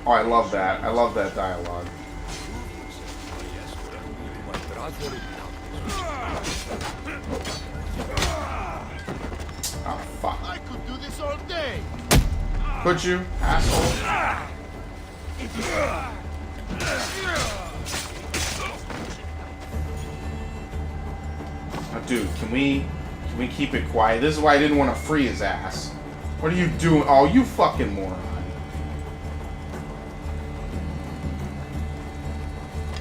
Oh, I love that. I love that dialogue. Yes, well, my brother in Oh, fuck. I could do this all day. Could you, asshole? Oh, dude, can we keep it quiet? This is why I didn't want to free his ass. What are you doing? Oh, you fucking moron.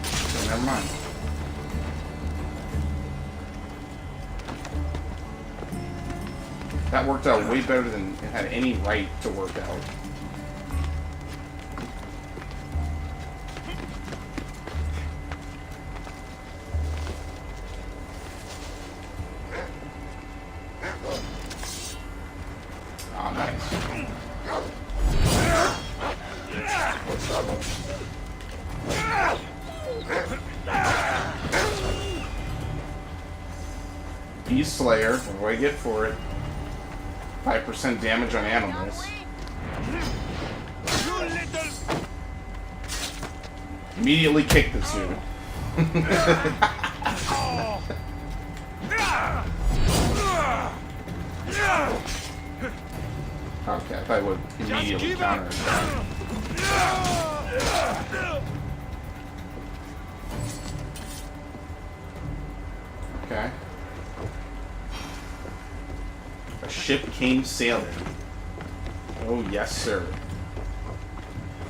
Okay, never mind. That worked out way better than it had any right to work out. Ah, nice. Beast Slayer, what do I get for it? 5% damage on animals. Immediately kick this dude. Okay, I thought I would immediately counter attack. Okay. A ship came sailing. Oh, yes, sir.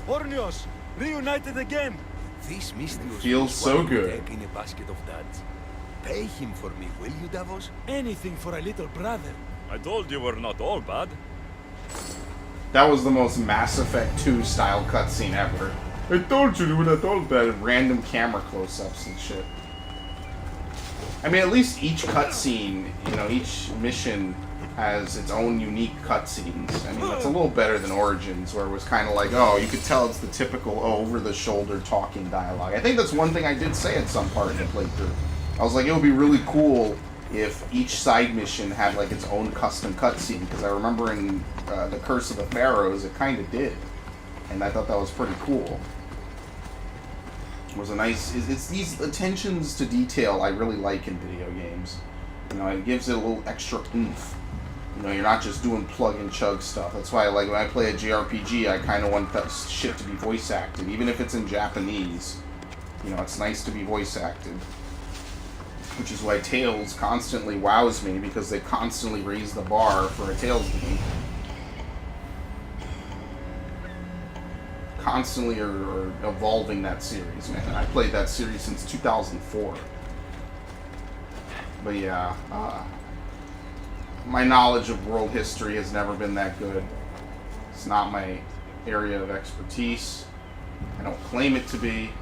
Ornios, reunited again. This Mystios Feels so good. egg in a basket of dads. Pay him for me, will you, Davos? Anything for a little brother. I told you we're not all bad. That was the most Mass Effect 2 style cutscene ever. I told you we're not all bad. Random camera close-ups and shit. I mean, at least each cutscene, you know, each mission has its own unique cutscenes. I mean, that's a little better than Origins, where it was kind of like, oh, you could tell it's the typical over-the-shoulder talking dialogue. I think that's one thing I did say at some part in the playthrough. I was like, it would be really cool if each side mission had, like, its own custom cutscene, because I remember in The Curse of the Pharaohs, it kind of did. And I thought that was pretty cool. It was a nice... It's these attentions to detail I really like in video games. You know, it gives it a little extra oomph. You know, you're not just doing plug-and-chug stuff. That's why, like, when I play a JRPG, I kind of want that shit to be voice-acted. Even if it's in Japanese, you know, it's nice to be voice-acted. Which is why Tales constantly wows me, because they constantly raise the bar for a Tales game. Constantly are evolving that series, man. I played that series since 2004. But yeah, my knowledge of world history has never been that good. It's not my area of expertise. I don't claim it to be.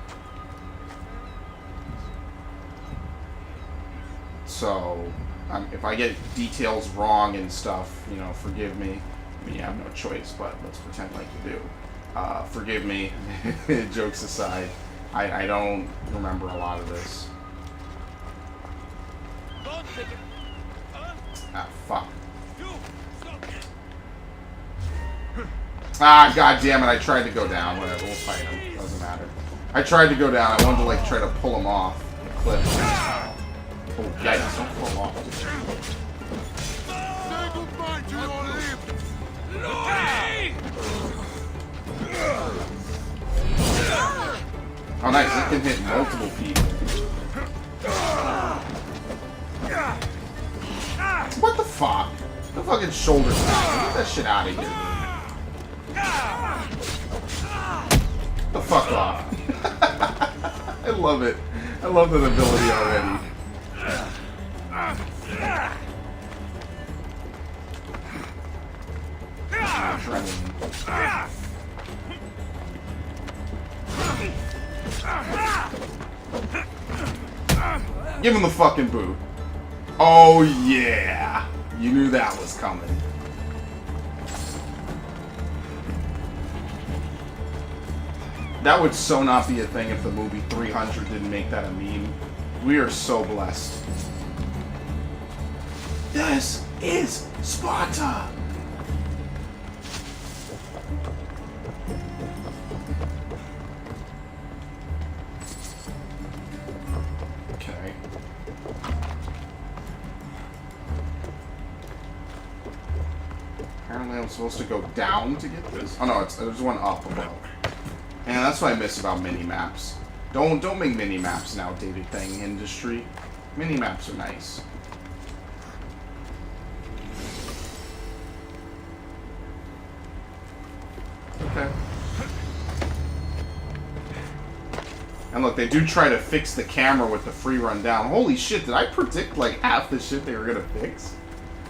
So, if I get details wrong and stuff, you know, forgive me. I mean, you have no choice, but let's pretend like you do. Forgive me. Jokes aside, I don't remember a lot of this. Ah, fuck. Ah, god damn it, I tried to go down. Whatever, we'll fight him. Doesn't matter. I tried to go down. I wanted to, like, try to pull him off the cliff. Oh, yikes, don't pull him off. Say goodbye to your lips. Oh, nice. It can hit multiple people. What the fuck? The fucking shoulder stab. Get that shit out of here. Get the fuck off. I love it. I love that ability already. Give him the fucking boot. Oh yeah. You knew that was coming. That would so not be a thing if the movie 300 didn't make that a meme. We are so blessed. This is Sparta! Okay. Apparently I'm supposed to go down to get this. Oh no, there's one up above. And that's what I miss about mini-maps. Don't make mini-maps an outdated thing, industry. Mini-maps are nice. Okay. And look, they do try to fix the camera with the free rundown. Holy shit, did I predict like half the shit they were gonna fix?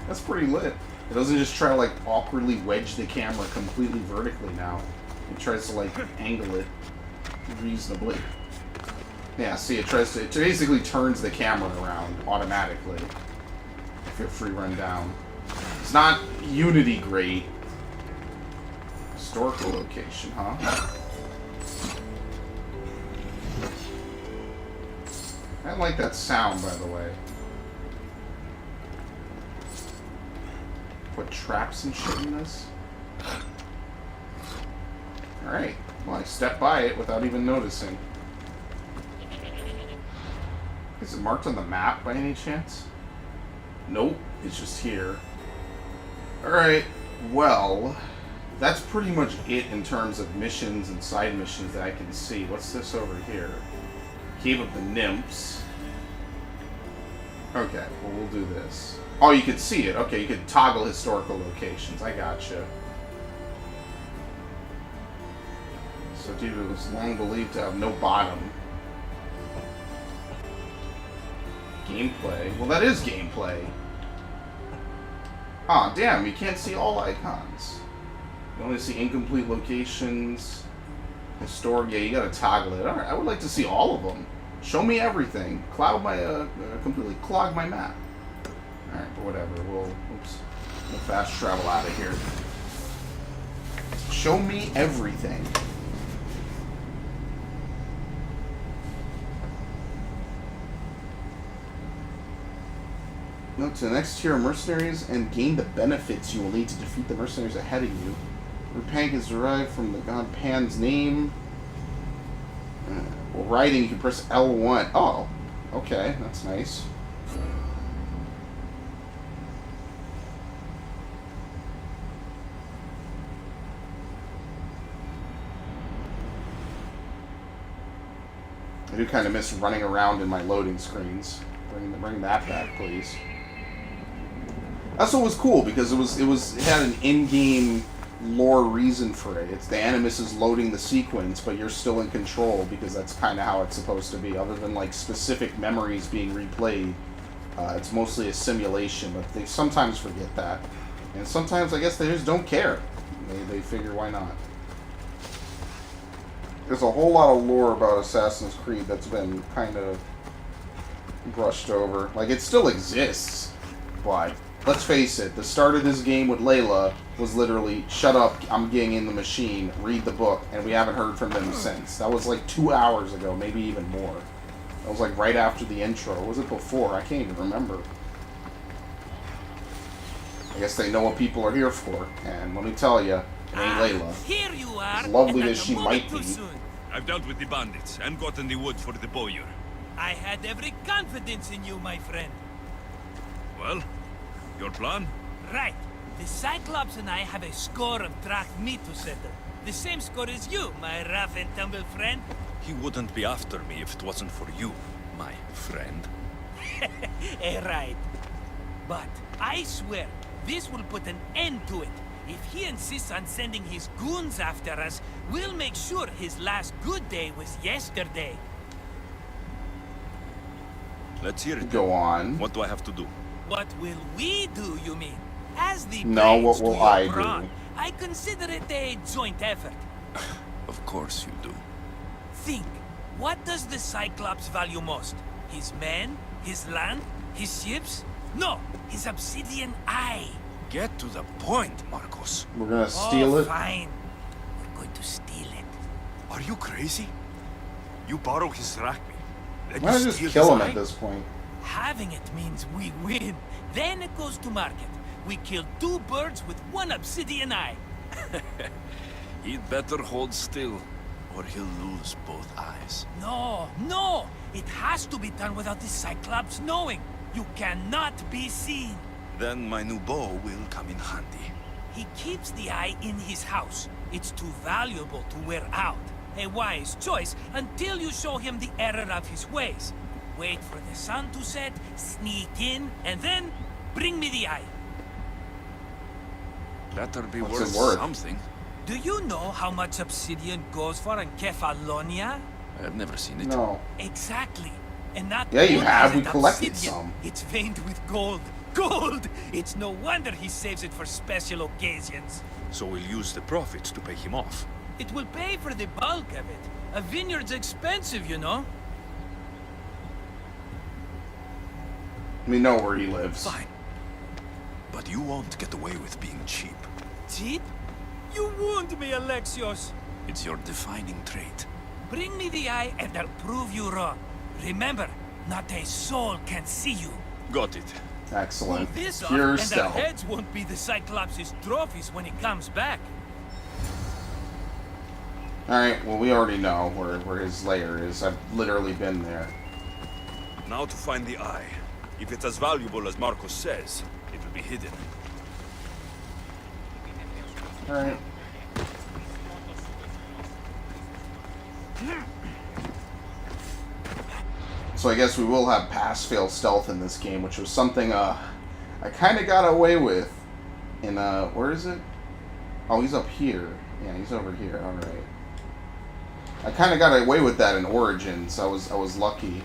That's pretty lit. It doesn't just try to like awkwardly wedge the camera completely vertically now. It tries to like angle it reasonably. Yeah, see, it basically turns the camera around automatically if you're free run down. It's not Unity great. Historical location, huh? I like that sound, by the way. Put traps and shit in this. Alright. Well, I stepped by it without even noticing. Is it marked on the map by any chance? Nope. It's just here. Alright. Well, that's pretty much it in terms of missions and side missions that I can see. What's this over here? Cave of the Nymphs. Okay, well, we'll do this. Oh, you could see it. Okay, you could toggle historical locations. I gotcha. So, dude, it was long believed to have no bottom. Gameplay. Well, that is gameplay. Ah, damn, you can't see all icons. You only see incomplete locations. Historic, yeah, you gotta toggle it. Alright, I would like to see all of them. Show me everything. Completely clog my map. Alright, but whatever. We'll fast travel out of here. Show me everything. No, to the next tier of mercenaries and gain the benefits you will need to defeat the mercenaries ahead of you. Pank is derived from the god Pan's name. While riding, you can press L1. Oh, okay, that's nice. I do kind of miss running around in my loading screens. Bring that back, please. That's what was cool because it had an in-game lore reason for it. It's the Animus is loading the sequence, but you're still in control because that's kind of how it's supposed to be. Other than like specific memories being replayed, it's mostly a simulation. But they sometimes forget that, and sometimes I guess they just don't care. They figure why not. There's a whole lot of lore about Assassin's Creed that's been kind of brushed over. Like, it still exists, but let's face it, the start of this game with Layla was literally, shut up, I'm getting in the machine, read the book, and we haven't heard from them since. That was like 2 hours ago, maybe even more. That was like right after the intro. Or was it before? I can't even remember. I guess they know what people are here for, and let me tell you, it ain't Layla. Here you are, as lovely as she might be. I've dealt with the bandits and gotten the wood for the bowyer. I had every confidence in you, my friend. Well, your plan? Right. The Cyclops and I have a score of drachmi to settle. The same score as you, my rough and tumble friend. He wouldn't be after me if it wasn't for you, my friend. Right. But I swear, this will put an end to it. If he insists on sending his goons after us, we'll make sure his last good day was yesterday. Let's hear it. Go on. What do I have to do? What will we do, you mean? As the No, brains what to will your I do? brawn, I consider it a joint effort. Of course you do. Think, what does the Cyclops value most? His men? His land? His ships? No, his obsidian eye. Get to the point, Marcos. We're gonna steal Oh, it. fine. We're going to steal it. Are you crazy? You borrow his drachmi. Then Why you not just steal kill his him eye? at this point? Having it means we win. Then it goes to market. We kill 2 birds with 1 obsidian eye. He'd better hold still, or he'll lose both eyes. No, no! It has to be done without the Cyclops knowing. You cannot be seen. Then my new bow will come in handy. He keeps the eye in his house. It's too valuable to wear out. A wise choice until you show him the error of his ways. Wait for the sun to set, sneak in, and then bring me the eye. Better be What's it Oh, worth worth? something. Do you know how much obsidian goes for in Kephallonia? I've never seen it. No. Exactly. And not Yeah, you only have. is We it collected obsidian, some. It's veined with gold. Gold! It's no wonder he saves it for special occasions. So we'll use the profits to pay him off. It will pay for the bulk of it. A vineyard's expensive, you know. We know where he lives. Fine. But you won't get away with being cheap. Cheap? You wound me, Alexios. It's your defining trait. Bring me the eye and I'll prove you wrong. Remember, not a soul can see you. Got it. Excellent. Pull this off, Pure and our stealth. heads won't be the Cyclops' trophies when he comes back. Alright, well, we already know where his lair is. I've literally been there. Now to find the eye. If it's as valuable as Marcos says, it will be hidden. Alright. So I guess we will have pass-fail stealth in this game, which was something I kind of got away with in, where is it? Oh, he's up here. Yeah, he's over here. Alright. I kind of got away with that in Origins. I was lucky.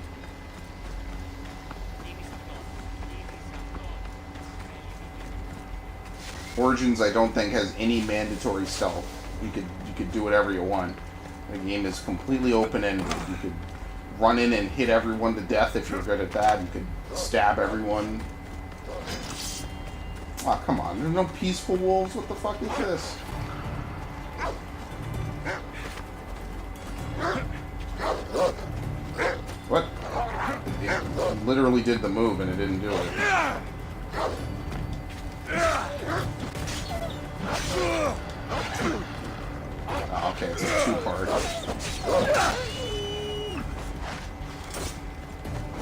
Origins, I don't think, has any mandatory stealth. You could do whatever you want. The game is completely open-ended. You could run in and hit everyone to death if you're good at that. You could stab everyone. Oh, come on. There's no peaceful wolves. What the fuck is this? What? It literally did the move and it didn't do it. Oh, okay, it's a two-part.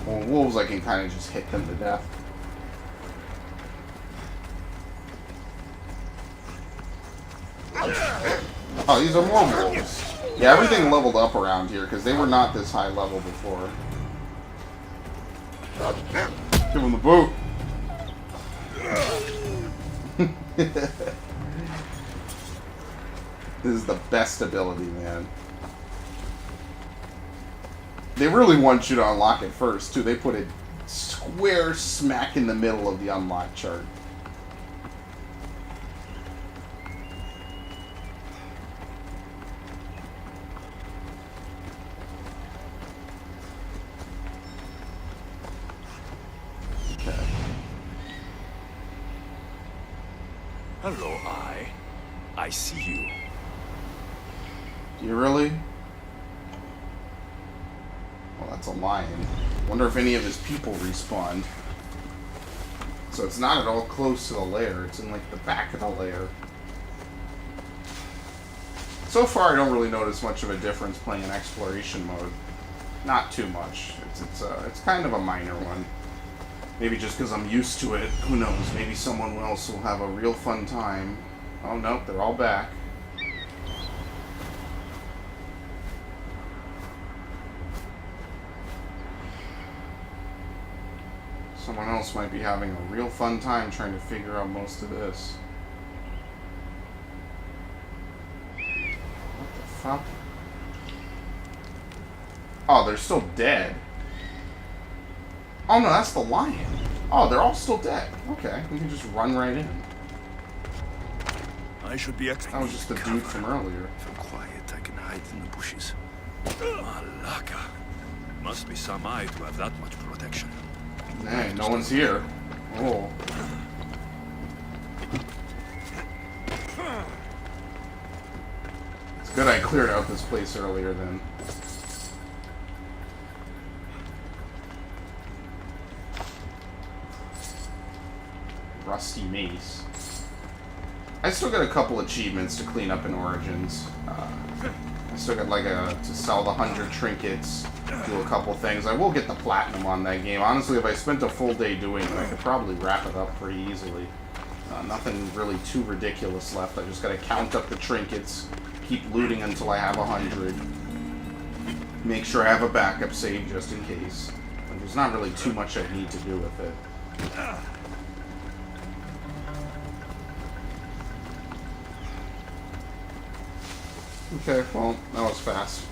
Well, wolves, I can kind of just hit them to death. Oh, these are more wolves. Yeah, everything leveled up around here, because they were not this high level before. Give him the boot! This is the best ability, man. They really want you to unlock it first, too. They put it square smack in the middle of the unlock chart. Okay. Hello, Eye. I see you. Do you really? Well, that's a lion. Wonder if any of his people respawned. So it's not at all close to the lair. It's in, like, the back of the lair. So far, I don't really notice much of a difference playing in exploration mode. Not too much. It's kind of a minor one. Maybe just because I'm used to it. Who knows? Maybe someone else will have a real fun time. Oh, nope. They're all back. Someone else might be having a real fun time trying to figure out most of this. What the fuck? Oh, they're still dead. Oh no, that's the lion. Oh, they're all still dead. Okay, we can just run right in. I should be extra. That was just the dude from earlier. If I'm quiet, I can hide in the bushes. Malaka. Must be some eye to have that much protection. Hey, no one's here. Oh. It's good I cleared out this place earlier then. Rusty mace. I still got a couple achievements to clean up in Origins. I still got like to sell the 100 trinkets, do a couple things. I will get the platinum on that game. Honestly, if I spent a full day doing it, I could probably wrap it up pretty easily. Nothing really too ridiculous left. I just gotta count up the trinkets, keep looting until I have 100. Make sure I have a backup save just in case. And there's not really too much I need to do with it. Okay, well, that was fast.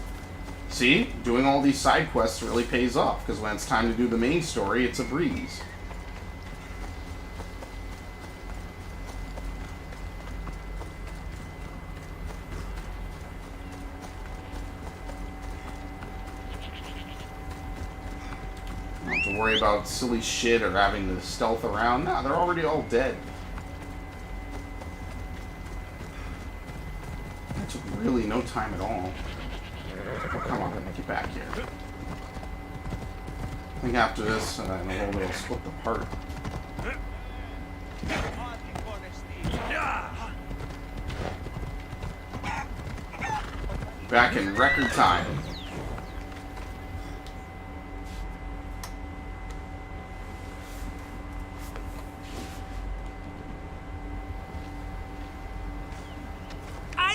See? Doing all these side quests really pays off, because when it's time to do the main story, it's a breeze. Don't have to worry about silly shit or having to stealth around. Nah, they're already all dead. That took really no time at all. Oh, come on, get back here. I think after this, and the whole will split the part. Back in record time.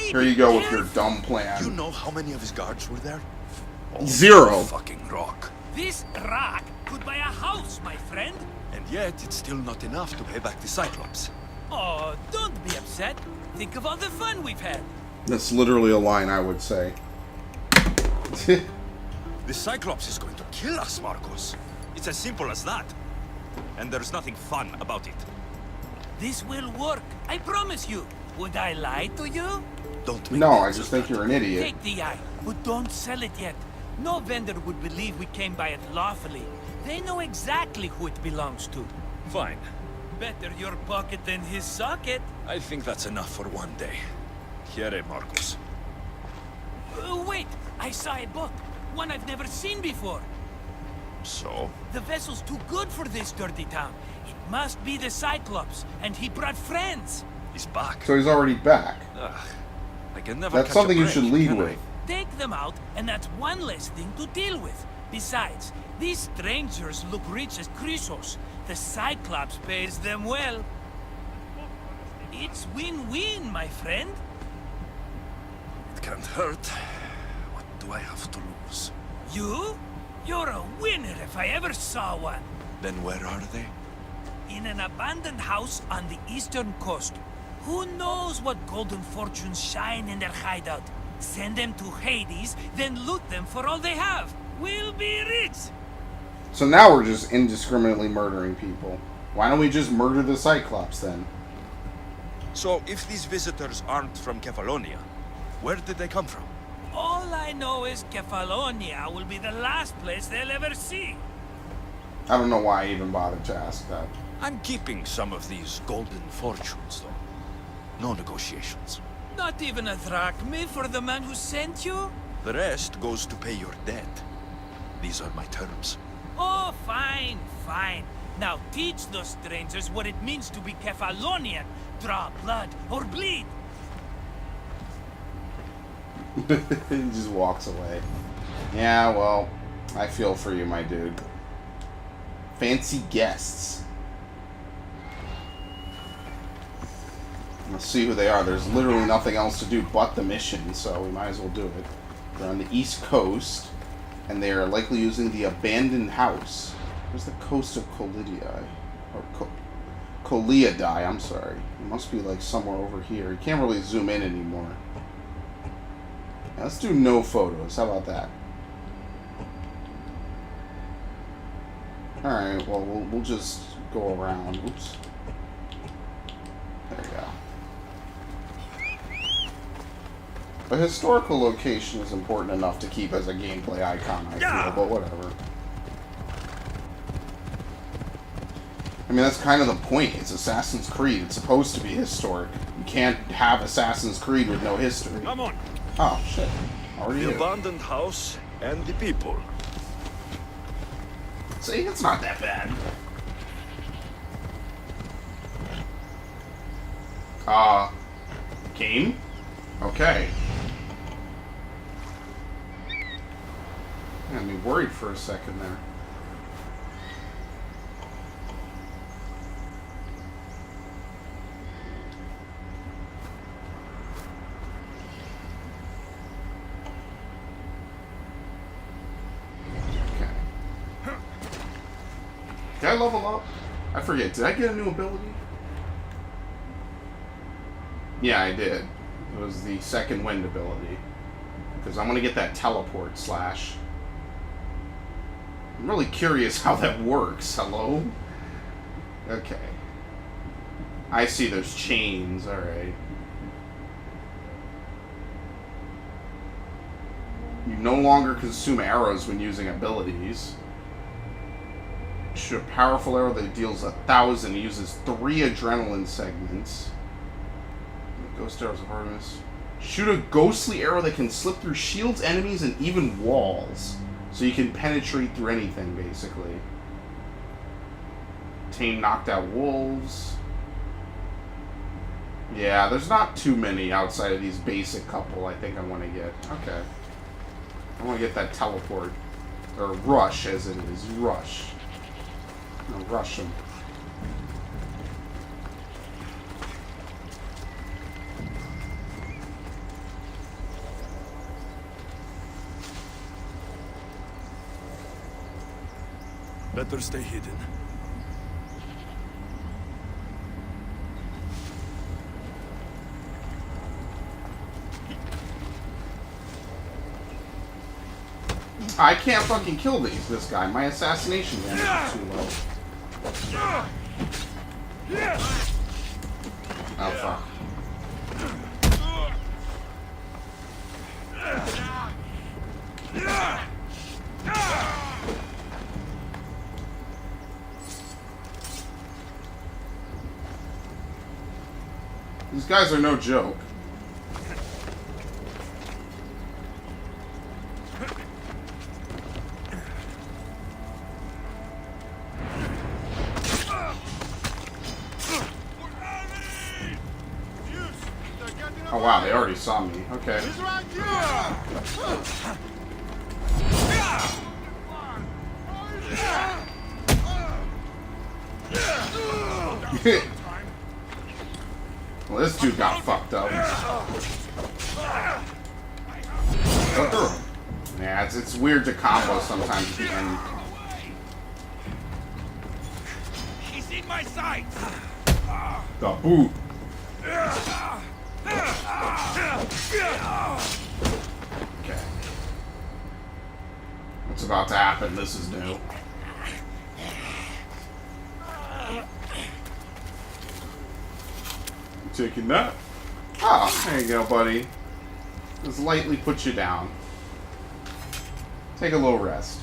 Here you go with your dumb plan. You know how many of his guards were there? Oh, 0. Fucking rock. This rock could buy a house, my friend. And yet, it's still not enough to pay back the Cyclops. Oh, don't be upset. Think of all the fun we've had. That's literally a line I would say. The Cyclops is going to kill us, Marcos. It's as simple as that. And there's nothing fun about it. This will work, I promise you. Would I lie to you? Don't make No, I sense just of think you're an idiot. Take the eye, but don't sell it yet. No vendor would believe we came by it lawfully. They know exactly who it belongs to. that. Fine. Better your pocket than his socket. I think that's enough for one day. Here, Marcos. Wait, I saw a boat. One I've never seen before. So? The vessel's too good for this dirty town. It must be the Cyclops, and he brought friends. He's back. So he's already back. Ugh. I can never That's catch something a you break, should lead can I? with. Take them out, and that's one less thing to deal with. Besides, these strangers look rich as Chrysos. The Cyclops pays them well. It's win-win, my friend. It can't hurt. What do I have to lose? You? You're a winner if I ever saw one. Then where are they? In an abandoned house on the eastern coast. Who knows what golden fortunes shine in their hideout? Send them to Hades, then loot them for all they have. We'll be rich! So now we're just indiscriminately murdering people. Why don't we just murder the Cyclops then? So, if these visitors aren't from Kephallonia, where did they come from? All I know is Kephallonia will be the last place they'll ever see. I don't know why I even bothered to ask that. I'm keeping some of these golden fortunes, though. No negotiations. Not even a drachma for the man who sent you? The rest goes to pay your debt. These are my terms. Oh, fine, fine. Now teach those strangers what it means to be Kephalonian. Draw blood or bleed. He just walks away. Yeah, well, I feel for you, my dude. Fancy guests. Let's see who they are. There's literally nothing else to do but the mission, so we might as well do it. They're on the East Coast, and they are likely using the abandoned house. Where's the coast of Colidii? Or Coliadai, I'm sorry. It must be like somewhere over here. You can't really zoom in anymore. Yeah, let's do no photos. How about that? Alright, well, we'll just go around. Oops. There we go. A historical location is important enough to keep as a gameplay icon, I feel, but whatever. I mean, that's kind of the point. It's Assassin's Creed. It's supposed to be historic. You can't have Assassin's Creed with no history. Come on. Oh, shit. Already The here. abandoned house and the people. See, it's not that bad. Game? Okay. I mean, worried for a second there. Did I level up? I forget. Did I get a new ability? Yeah, I did. It was the second wind ability. Because I'm going to get that teleport slash. I'm really curious how that works. Hello? Okay. I see there's chains. Alright. You no longer consume arrows when using abilities. Shoot a powerful arrow that deals 1,000. It uses 3 adrenaline segments. Ghost arrows of Artemis. Shoot a ghostly arrow that can slip through shields, enemies, and even walls. So you can penetrate through anything, basically. Tame knocked out wolves. Yeah, there's not too many outside of these basic couple I think I want to get. Okay. I want to get that teleport. Or rush, as it is. Rush. I'll rush him. Better stay hidden. I can't fucking kill this guy. My assassination damage is too low. Oh, fuck. These guys are no joke. Oh wow, they already saw me. Okay. Well, this dude got fucked up. Go through him. Yeah, it's weird to combo sometimes at the end. He's in my sights. The boot. Okay. What's about to happen? This is new. Taking that. Oh, there you go, buddy. Just lightly put you down. Take a little rest.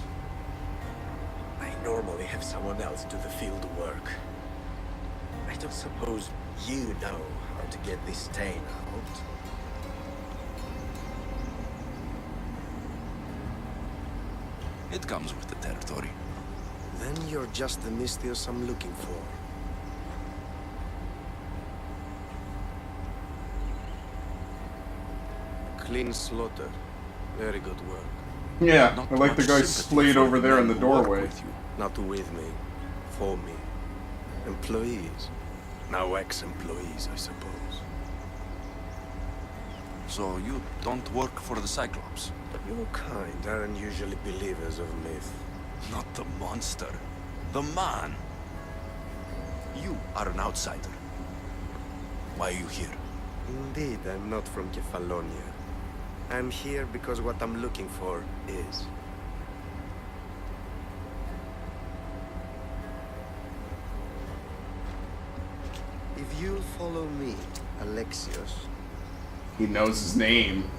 I normally have someone else do the field work. I don't suppose you know how to get this stain out. It comes with the territory. Then you're just the Mystios I'm looking for. Clean slaughter. Very good work. Yeah, Not I like the much guy sympathy splayed for over there in men the who work doorway. with you. Not with me. For me. Employees. Now ex-employees, I suppose. So you don't work for the Cyclops? Your kind aren't usually believers of myth. Not the monster. The man. You are an outsider. Why are you here? Indeed, I'm not from Kephallonia. I'm here because what I'm looking for is. If you'll follow me, Alexios. He knows his name.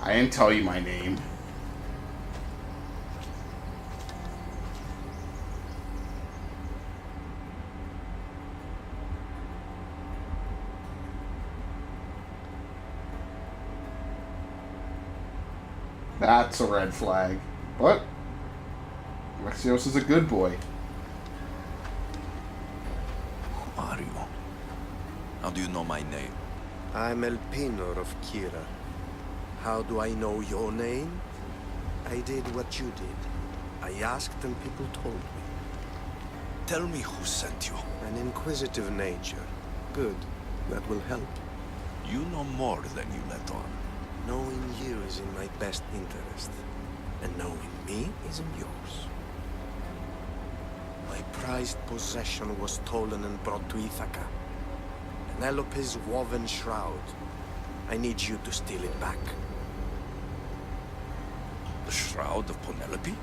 I didn't tell you my name. That's a red flag. But Alexios is a good boy. Who are you? How do you know my name? I'm Elpinor of Kira. How do I know your name? I did what you did. I asked and people told me. Tell me who sent you. An inquisitive nature. Good. That will help. You know more than you let on. Knowing you is in my best interest. And knowing me is in yours. My prized possession was stolen and brought to Ithaca. Penelope's woven shroud. I need you to steal it back. The shroud of Penelope?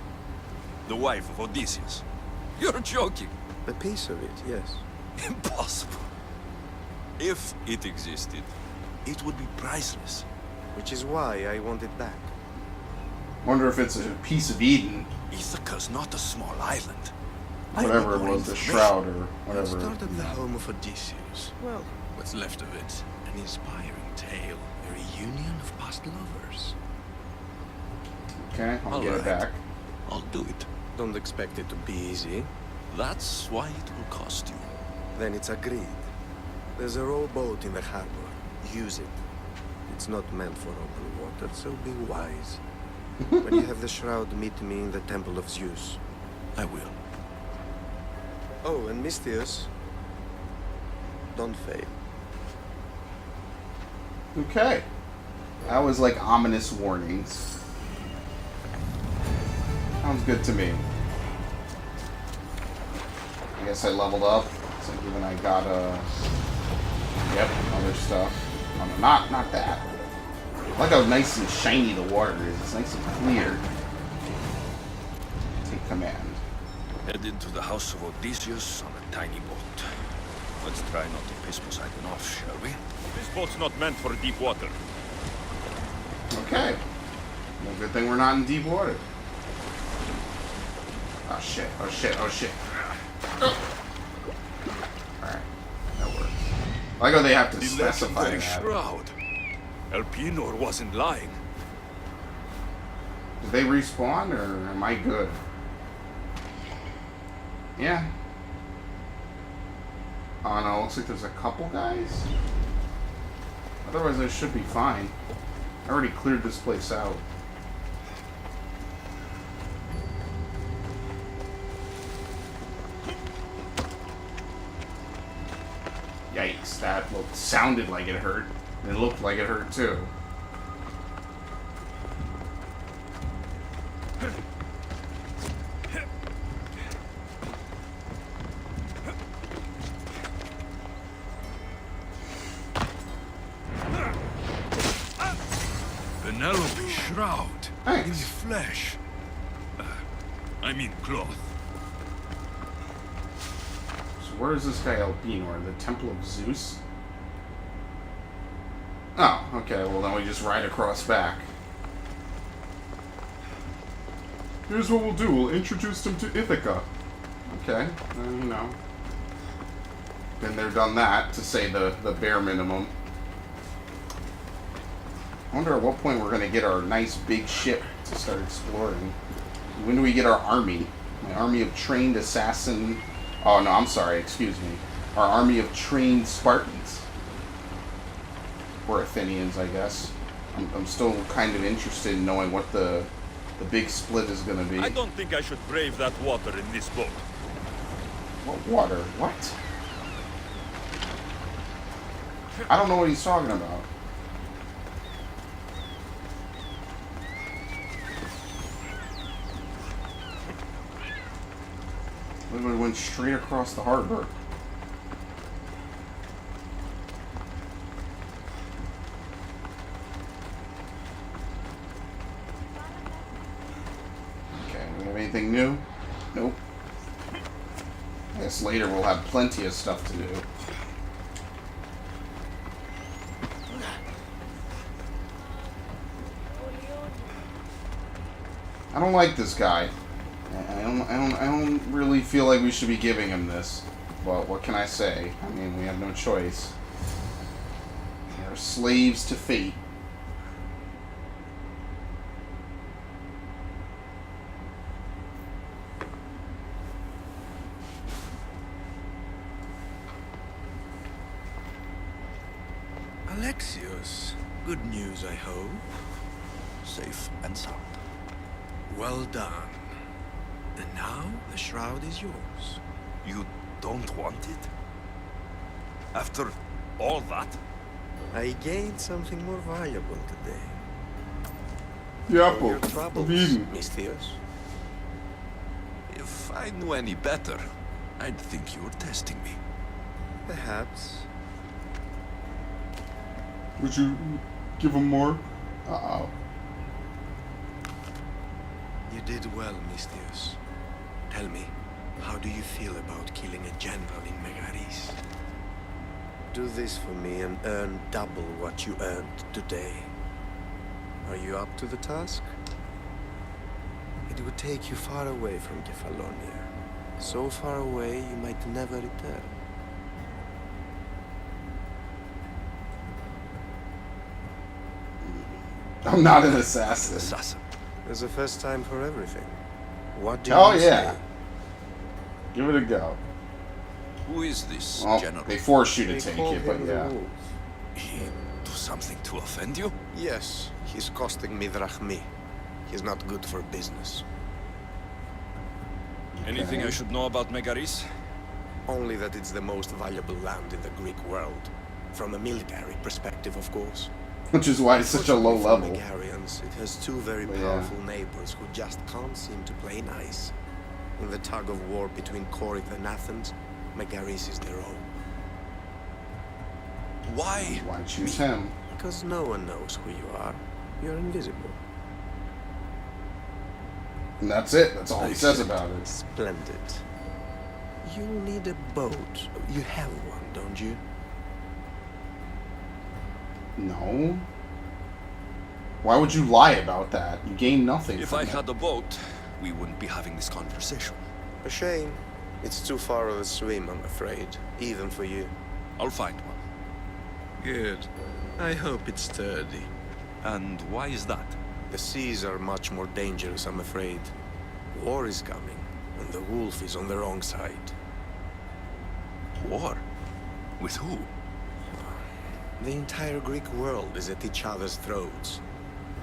The wife of Odysseus? You're joking. A piece of it, yes. Impossible. If it existed, it would be priceless. Which is why I want it back. Wonder if it's a piece of Eden. Ithaca's not a small island. Whatever it was, the shroud or whatever. Start at the home of Odysseus. Well, what's left of it. An inspiring tale. A reunion of past lovers. Okay, I'll get it Alright. back. I'll do it. Don't expect it to be easy. That's why it will cost you. Then it's agreed. There's a rowboat in the harbor. Use it. It's not meant for open water, so be wise. When you have the shroud, meet me in the Temple of Zeus. I will. Oh, and Mystius, don't fail. Okay. That was like ominous warnings. Sounds good to me. I guess I leveled up. So given I got yep, other stuff. Oh, no, not that. I like how nice and shiny the water is. It's nice and clear. Take command. Head into the house of Odysseus on a tiny boat. Let's try not to piss Poseidon off, shall we? This boat's not meant for deep water. Okay. Well, good thing we're not in deep water. Oh shit, oh shit, oh shit. Alright, that works. I like how they have to The specify legendary that. shroud. Elpinor wasn't lying. Did they respawn, or am I good? Yeah. Oh no, looks like there's a couple guys. Otherwise I should be fine. I already cleared this place out. Yikes, that sounded like it hurt. And it looked like it hurt too. Penelope shroud. Thanks. In flesh. I mean cloth. So where is this guy Elpinor? The Temple of Zeus? Oh, okay, well then we just ride across back. Here's what we'll do, we'll introduce him to Ithaca. Okay, you know. Been there, done that, to say the bare minimum. I wonder at what point we're going to get our nice big ship to start exploring. When do we get our army? My army of trained assassin... Oh, no, I'm sorry, excuse me. Our army of trained Spartans. Or Athenians, I guess. I'm still kind of interested in knowing what the big split is going to be. I don't think I should brave that water in this boat. What water? What? I don't know what he's talking about. We went straight across the harbor. Okay, we have anything new? Nope. I guess later we'll have plenty of stuff to do. I don't like this guy. I don't really feel like we should be giving him this. But what can I say? I mean, we have no choice. We're slaves to fate. Alexios, good news, I hope. Safe and sound. Well done. And now the shroud is yours. You don't want it? After all that? I gained something more valuable today. The For apple your of troubles, Eden. Misthios. If I knew any better, I'd think you were testing me. Perhaps. Would you give him more? Uh-oh. You did well, Misthios. Tell me, how do you feel about killing a general in Megaris? Do this for me and earn double what you earned today. Are you up to the task? It would take you far away from Kephallonia. So far away you might never return. I'm not an assassin. Assassin. There's a first time for everything. What do Oh you yeah. say? Give it a go. Who is this Well, general? they force you to They take call it, but him the yeah. Wolf. He do something to offend you? Yes, he's costing me drachmi. He's not good for business. Anything Okay. I should know about Megaris? Only that it's the most valuable land in the Greek world. From a military perspective, of course. Which is why it's such a low Unfortunately level. for Megarians, it has two very But yeah. powerful neighbors who just can't seem to play nice. In the tug of war between Corinth and Athens, Megaris is their own. Why? Why choose him? Because no one knows who you are. You're invisible. And that's it. That's all he I says see. about it. Splendid. You'll need a boat. You have one, don't you? No. Why would you lie about that? You gain nothing If from I it. had a boat, we wouldn't be having this conversation. A shame. It's too far of a swim, I'm afraid. Even for you. I'll find one. Good. I hope it's sturdy. And why is that? The seas are much more dangerous, I'm afraid. War is coming, and the wolf is on the wrong side. War? With who? The entire Greek world is at each other's throats.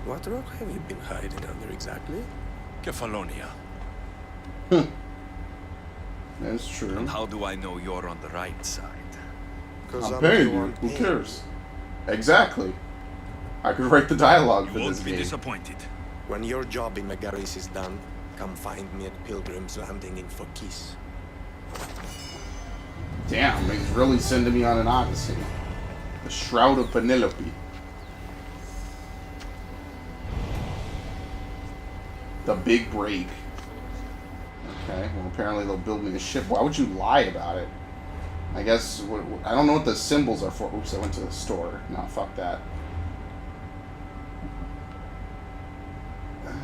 What rock have you been hiding under exactly? Kephallonia. That's true. And how do I know you're on the right side? Because I'm paying you. Who cares? Exactly. I could write the dialogue You for this won't be game. disappointed. When your job in Megaris is done, come find me at Pilgrim's Landing in Phokis. Damn, he's really sending me on an Odyssey. The Shroud of Penelope. The Big Break. Okay, well apparently they'll build me a ship. Why would you lie about it? I guess, I don't know what the symbols are for. Oops, I went to the store. No, fuck that.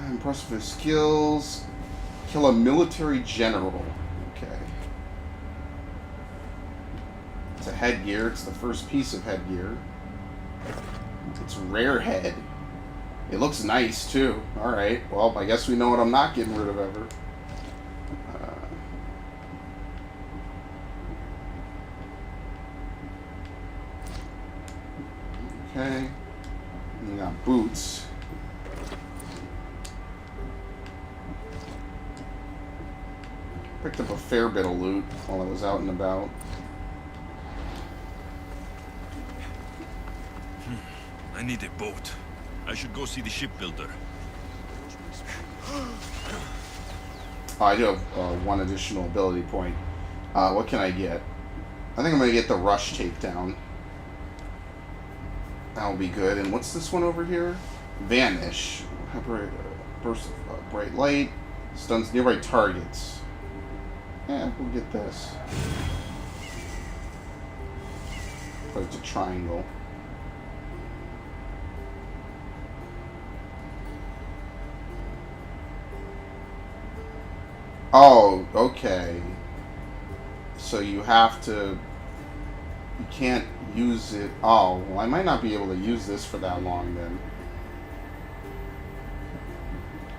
Impressive with skills. Kill a military general. Okay. It's a headgear. It's the first piece of headgear. It's rare head. It looks nice too. Alright. Well, I guess we know what I'm not getting rid of ever. Okay. We got boots. Picked up a fair bit of loot while I was out and about. I need a boat. I should go see the shipbuilder. Oh, I do have one additional ability point. What can I get? I think I'm going to get the Rush Takedown. That'll be good. And what's this one over here? Vanish. Burst of bright light. Stuns nearby targets. Yeah, we'll get this. But it's a triangle. Oh, okay. So you have to... You can't use it... Oh, well, I might not be able to use this for that long then.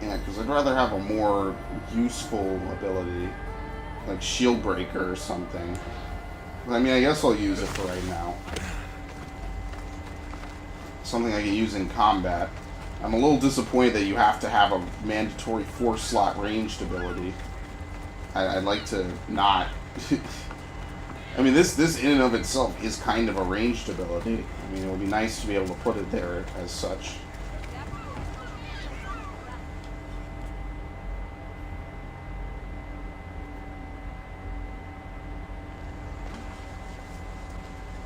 Yeah, because I'd rather have a more useful ability. Like Shield Breaker or something. I mean, I guess I'll use it for right now. Something I can use in combat. I'm a little disappointed that you have to have a mandatory 4-slot ranged ability. I'd like to not... I mean, this in and of itself is kind of a ranged ability. I mean, it would be nice to be able to put it there as such.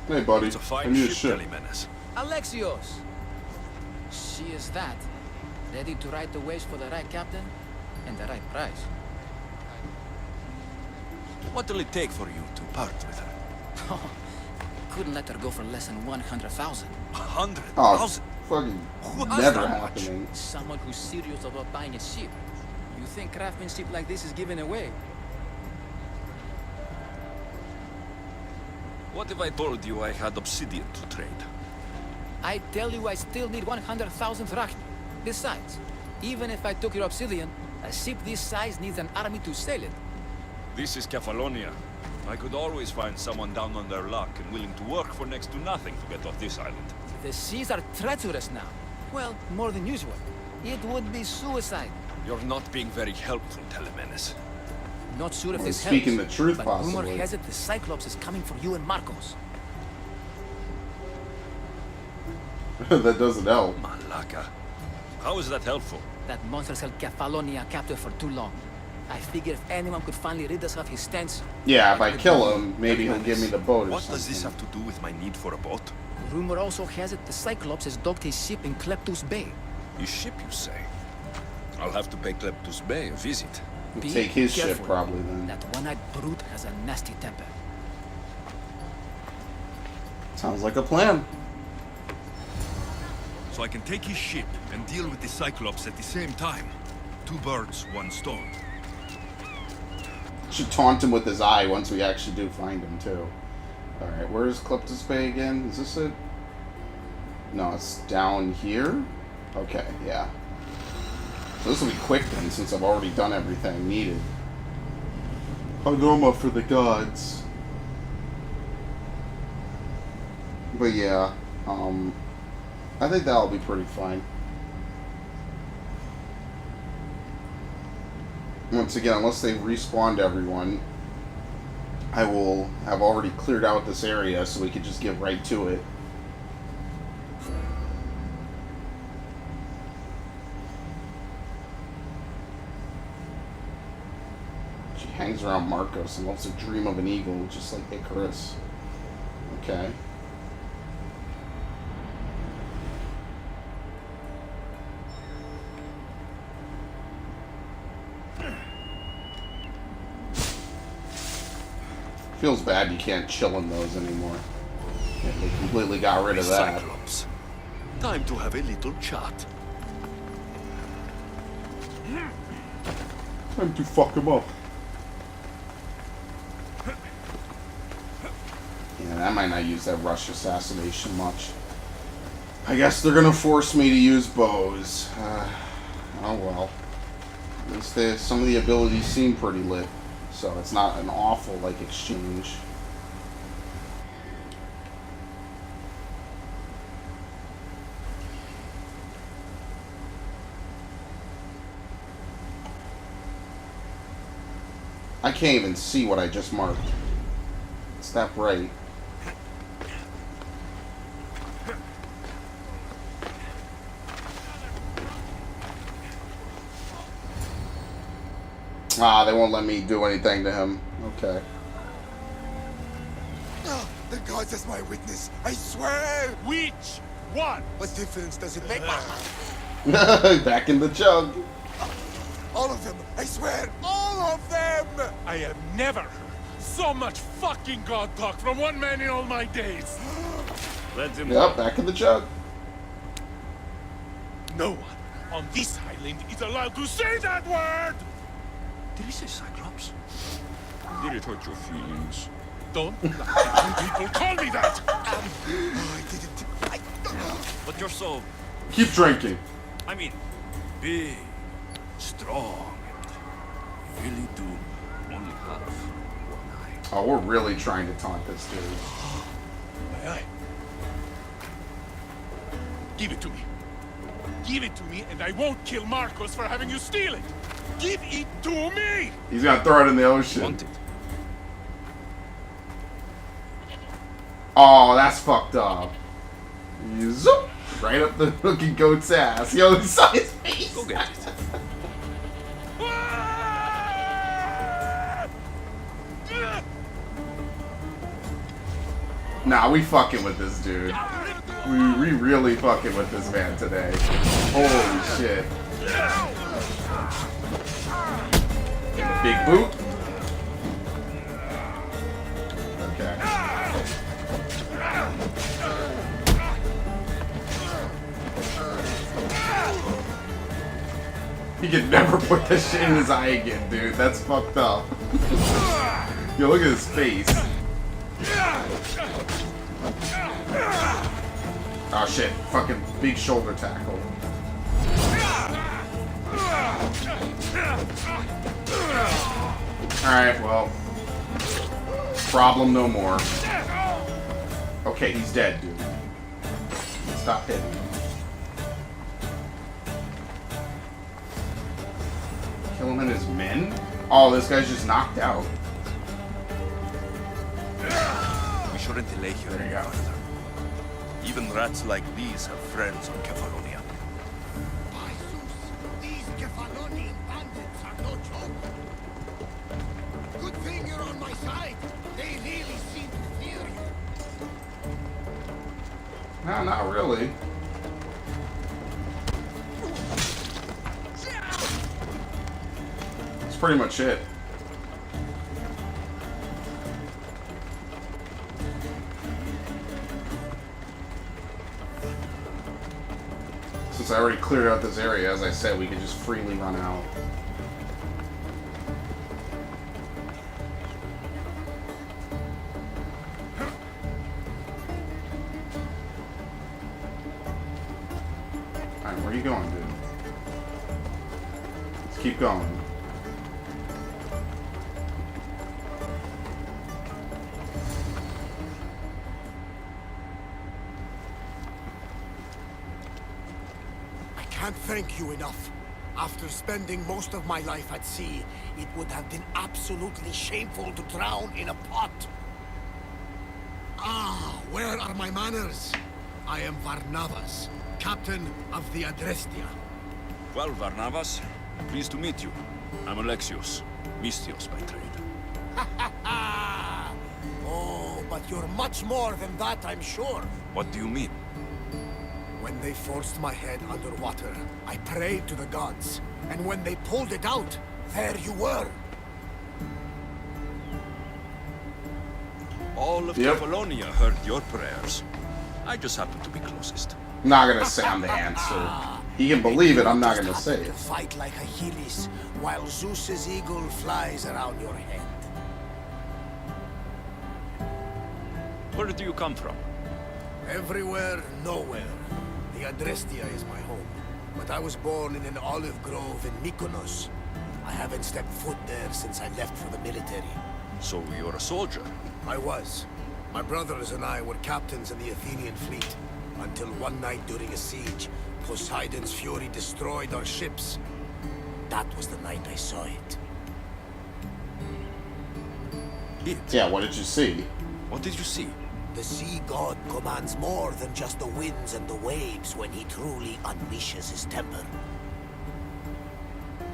Hey, buddy. It's a I fine need a ship, ship. Telemenes. Alexios! She is that. Ready to ride the waves for the right captain and the right price. What will it take for you to part with her? Couldn't let her go for less than 100,000. 100,000? Oh, fucking What? never That much? happening. Someone who's serious about buying a ship. You think craftsmanship like this is given away? What if I told you I had obsidian to trade? I tell you I still need 100,000 drachmi. Besides, even if I took your obsidian, a ship this size needs an army to sail it. This is Kephallonia. I could always find someone down on their luck and willing to work for next to nothing to get off this island. The seas are treacherous now. Well, more than usual. It would be suicide. You're not being very helpful, Telemenes. Not sure if Well, this speaking helps, the truth, but possibly. rumor has it the Cyclops is coming for you and Marcos. That doesn't help. Malaka. How is that helpful? That monster's held Kephallonia captive for too long. I figure if anyone could finally rid us of his stench... Yeah, if I kill him, maybe he'll give me the boat or What something. does this have to do with my need for a boat? Rumor also has it the Cyclops has docked his ship in Kleptus Bay. His ship, you say? I'll have to pay Kleptus Bay a visit. We'll Be take his ship careful. probably then. That one-eyed brute has a nasty temper. Sounds like a plan. So I can take his ship and deal with the Cyclops at the same time. 2 birds, 1 stone. Should taunt him with his eye once we actually do find him too. Alright, where's Kleptus Bay again? Is this it? No, it's down here? Okay, yeah. So this will be quick then, since I've already done everything needed. Hanoma for the gods. But yeah, I think that'll be pretty fine. Once again, unless they've respawned everyone, I will have already cleared out this area so we could just get right to it. She hangs around Marcos and loves to dream of an eagle, just like Icarus. Okay. Feels bad you can't chill in those anymore. Yeah, they completely got rid of that. Cyclops. Time to have a little chat. Time to fuck him up. Yeah, I might not use that rush assassination much. I guess they're gonna force me to use bows. Oh well. At least some of the abilities seem pretty lit. So it's not an awful, like, exchange. I can't even see what I just marked. It's that bright. Ah, they won't let me do anything to him. Okay. The gods as my witness, I swear! Which one? What difference does it make? Back in the jug. All of them, I swear, all of them! I have never heard so much fucking god talk from one man in all my days. Let them Yep, back in the jug. No one on this island is allowed to say that word! Did he say Cyclops? Did it hurt your feelings? Don't let people call me that! I didn't. But you're so, Keep drinking. I mean, big, strong, and you really do only have one eye. Oh, we're really trying to taunt this dude. My eye. Give it to me. Give it to me, and I won't kill Marcos for having you steal it. Give it to me! He's gonna throw it in the ocean. Want it? Oh, that's fucked up. Zoop! Right up the fucking goat's ass. Yo, he saw his face. Go get it. Nah, we fucking with this dude. We really fucking with this man today. Holy shit. Give him a big boot. Okay. He could never put that shit in his eye again, dude. That's fucked up. Yo, look at his face. Oh shit, fucking big shoulder tackle. Alright, well. Problem no more. Okay, he's dead, dude. Stop hitting him. Kill him and his men? Oh, this guy's just knocked out. We shouldn't delay here any further. Even rats like these have friends on Kephallonia. By Zeus, these Kephalonian bandits are no joke. Good thing you're on my side. They really seem to fear you. No, not really. That's pretty much it. Since I already cleared out this area, as I said, we can just freely run out. Alright, where are you going, dude? Let's keep going. I can't thank you enough. After spending most of my life at sea, it would have been absolutely shameful to drown in a pot. Ah, where are my manners? I am Varnavas, captain of the Adrestia. Well, Varnavas, pleased to meet you. I'm Alexios, Mystios by trade. Oh, but you're much more than that, I'm sure. What do you mean? When they forced my head underwater, I prayed to the gods. And when they pulled it out, there you were. All of Yep. Kephallonia heard your prayers. I just happen to be closest. I'm not gonna say I'm the answer. He can believe it, I'm not gonna say To it. fight like Achilles, while Zeus's eagle flies around your head. Where do you come from? Everywhere, nowhere. The Adrestia is my home. But I was born in an olive grove in Mykonos. I haven't stepped foot there since I left for the military. So you're a soldier? I was. My brothers and I were captains in the Athenian fleet. Until one night during a siege, Poseidon's fury destroyed our ships. That was the night I saw it. Yeah, what did you see? What did you see? The sea god commands more than just the winds and the waves when he truly unleashes his temper.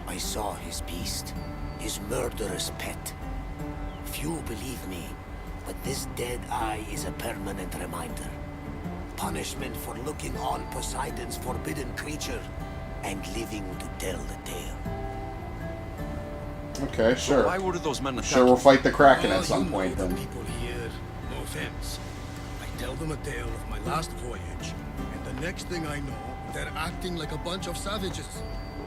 I saw his beast, his his murderous pet. Few believe me, but this dead eye is a permanent reminder. Punishment for looking on Poseidon's forbidden creature and living to tell the tale. Okay, sure. Why were those men attacking? Sure, we'll fight the Kraken Oh, at some you point know the then. people here, no offense. I tell them a tale of my last voyage, and the next thing I know, they're acting like a bunch of savages.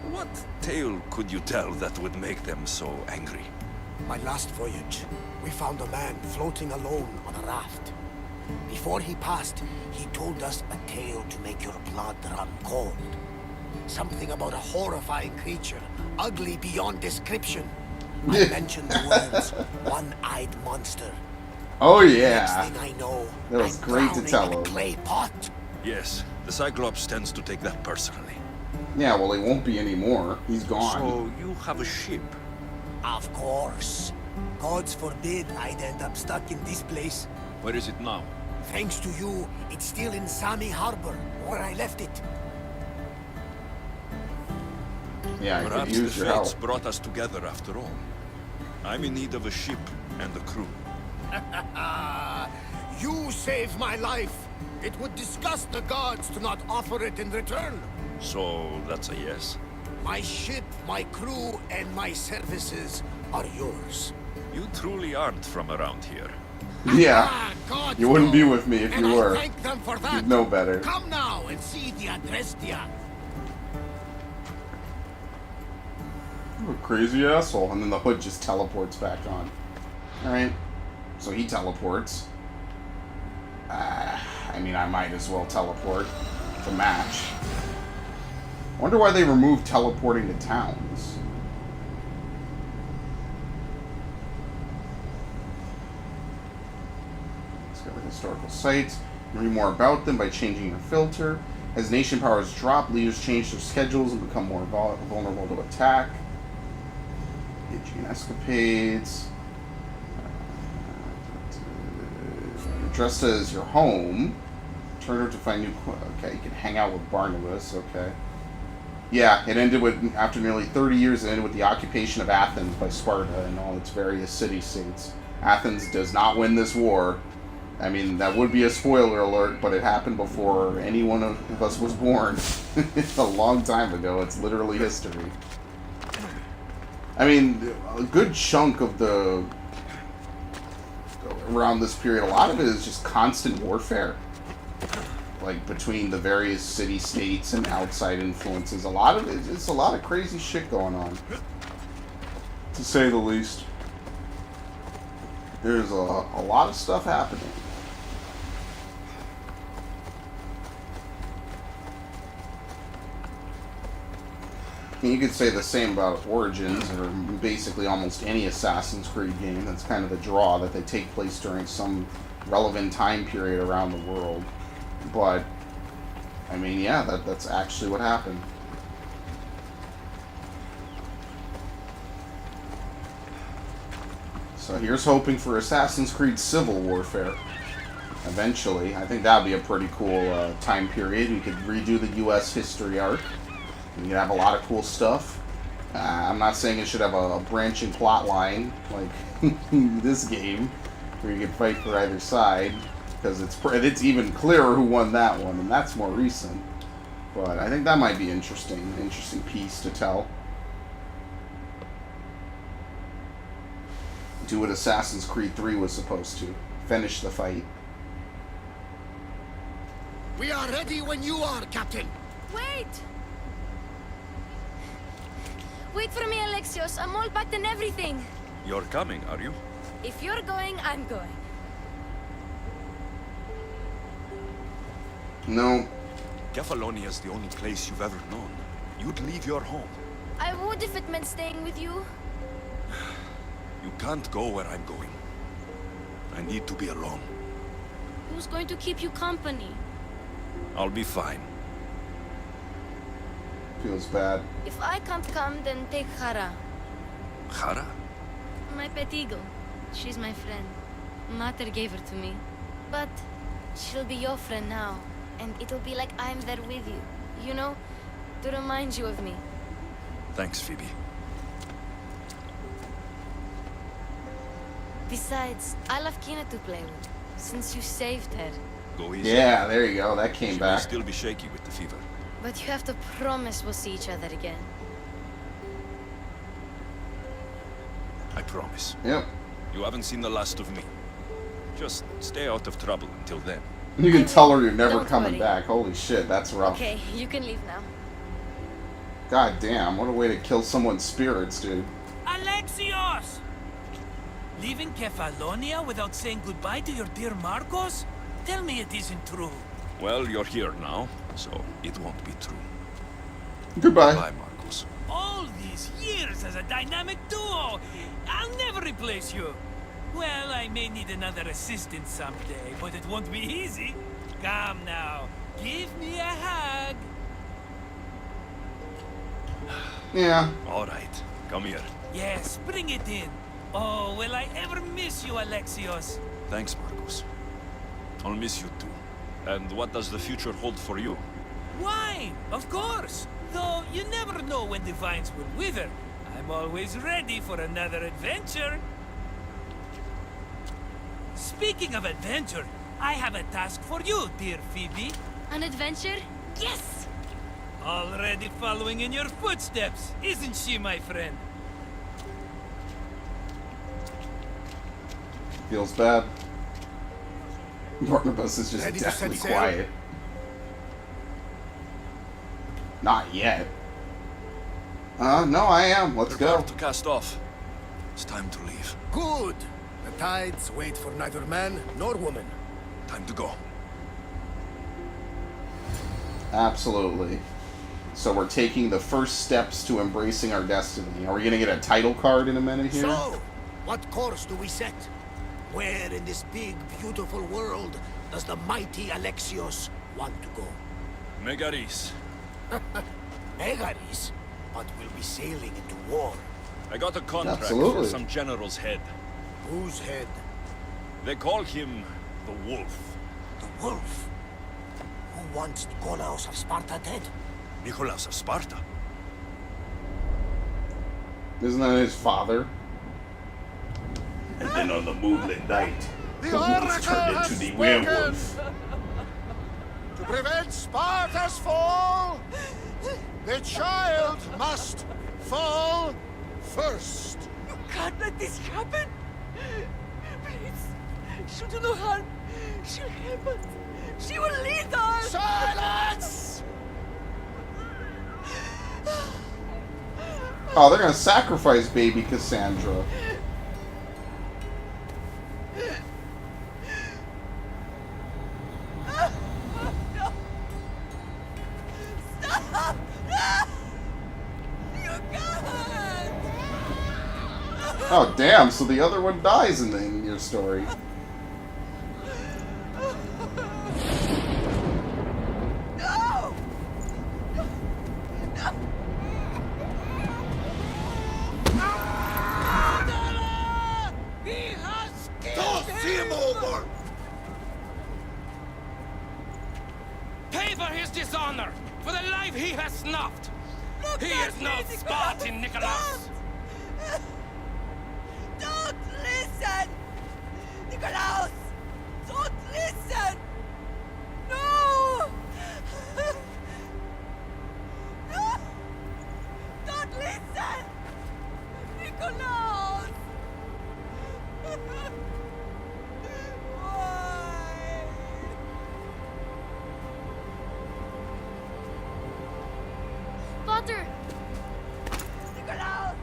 What tale could you tell that would make them so angry? My last voyage, we found a man floating alone on a raft. Before he passed, he told us a tale to make your blood run cold. Something about a horrifying creature, ugly beyond description. I mentioned the words, one-eyed monster. Oh Next yeah. thing I know, That was I'm great to drowning tell in a him. clay pot. Yes, the Cyclops tends to take that personally. Yeah, well, he won't be anymore. He's gone. So you have a ship. Of course. Gods forbid I'd end up stuck in this place. Where is it now? Thanks to you, it's still in Sami Harbor, where I left it. Yeah, I could Perhaps the use your help. fates brought us together after all. I'm in need of a ship and a crew. You saved my life. It would disgust the gods to not offer it in return. So that's a yes. My ship, my crew, and my services are yours. You truly aren't from around here. Yeah. God, You wouldn't no. be with me if And you I were. thank them for that. You'd know better. Come now and see the Adrestia. You're a crazy asshole. And then the hood just teleports back on. Alright. So he teleports. I mean, I might as well teleport to match. Wonder why they removed teleporting to towns. Discover historical sites. Read more about them by changing your filter. As nation powers drop, leaders change their schedules and become more vulnerable to attack. Aegean escapades. Dressed as your home. Turn over to find new... Okay, you can hang out with Barnabas. Okay. Yeah, it ended with... After nearly 30 years, it ended with the occupation of Athens by Sparta and all its various city-states. Athens does not win this war. I mean, that would be a spoiler alert, but it happened before any one of us was born. A long time ago. It's literally history. I mean, a good chunk of the... around this period, a lot of it is just constant warfare. Like, between the various city-states and outside influences. A lot of it, it's a lot of crazy shit going on. To say the least. There's a lot of stuff happening. You could say the same about Origins, or basically almost any Assassin's Creed game. That's kind of the draw, that they take place during some relevant time period around the world. But, I mean, yeah, that's actually what happened. So here's hoping for Assassin's Creed Civil Warfare. Eventually. I think that would be a pretty cool time period. We could redo the U.S. history arc. You can have a lot of cool stuff. I'm not saying it should have a branching plot line like this game, where you can fight for either side, because it's even clearer who won that one, and that's more recent. But I think that might be interesting piece to tell. Do what Assassin's Creed 3 was supposed to. Finish the fight. We are ready when you are, Captain. Wait! Wait for me, Alexios. I'm all packed and everything. You're coming, are you? If you're going, I'm going. No. Kephallonia is the only place you've ever known. You'd leave your home. I would if it meant staying with you. You can't go where I'm going. I need to be alone. Who's going to keep you company? I'll be fine. Feels bad. If I can't come, then take Hara. Hara? My pet eagle. She's my friend. Mater gave her to me. But she'll be your friend now. And it'll be like I'm there with you. You know? To remind you of me. Thanks, Phoebe. Besides, I love Kina to play with, since you saved her. Go easy. Yeah, there you go. That came She may back. still be shaky with the fever. But you have to promise we'll see each other again. I promise. Yep. You haven't seen the last of me. Just stay out of trouble until then. You can tell her you're never Don't coming worry. back. Holy shit, that's rough. Okay, you can leave now. God damn, what a way to kill someone's spirits, dude. Alexios! Leaving Kephallonia without saying goodbye to your dear Marcos? Tell me it isn't true. Well, you're here now, so it won't be true. Goodbye. Bye, Marcos. All these years as a dynamic duo! I'll never replace you! Well, I may need another assistant someday, but it won't be easy. Come now, give me a hug. Yeah. All right, come here. Yes, bring it in. Oh, will I ever miss you, Alexios? Thanks, Marcos. I'll miss you too. And what does the future hold for you? Wine, of course. Though you never know when the vines will wither. I'm always ready for another adventure. Speaking of adventure, I have a task for you, dear Phoebe. An adventure? Yes! Already following in your footsteps, isn't she, my friend? Feels bad. Barnabas is just Ready to deathly set sail? quiet. Not yet. No, I am. Let's Prepare go. to cast off. It's time to leave. Good. The tides wait for neither man nor woman. Time to go. Absolutely. So we're taking the first steps to embracing our destiny. Are we going to get a title card in a minute here? So, what course do we set? Where in this big, beautiful world does the mighty Alexios want to go? Megaris. Megaris, but we'll be sailing into war. I got a contract Absolutely. for some general's head. Whose head? They call him the Wolf. The wolf. Who wants Nikolaos of Sparta dead? Nicholas of Sparta. Isn't that his father? And then on the moonlit night, the wolf turned into the werewolf. To prevent Sparta's fall, the child must fall first. You can't let this happen! Please, she'll do no harm. She'll help us. She will lead us! Silence! Oh, they're going to sacrifice baby Cassandra. No! Stop! No! You can't! Oh, damn. So the other one dies in your story. No! He has killed Toss him over! Pay for his dishonor, for the life he has snuffed. Look He at is no me, Spartan, Nicholas. Don't listen! Nikolaos! Don't listen! No! No! Don't listen! Nikolaos! Why? Potter! Nikolaos!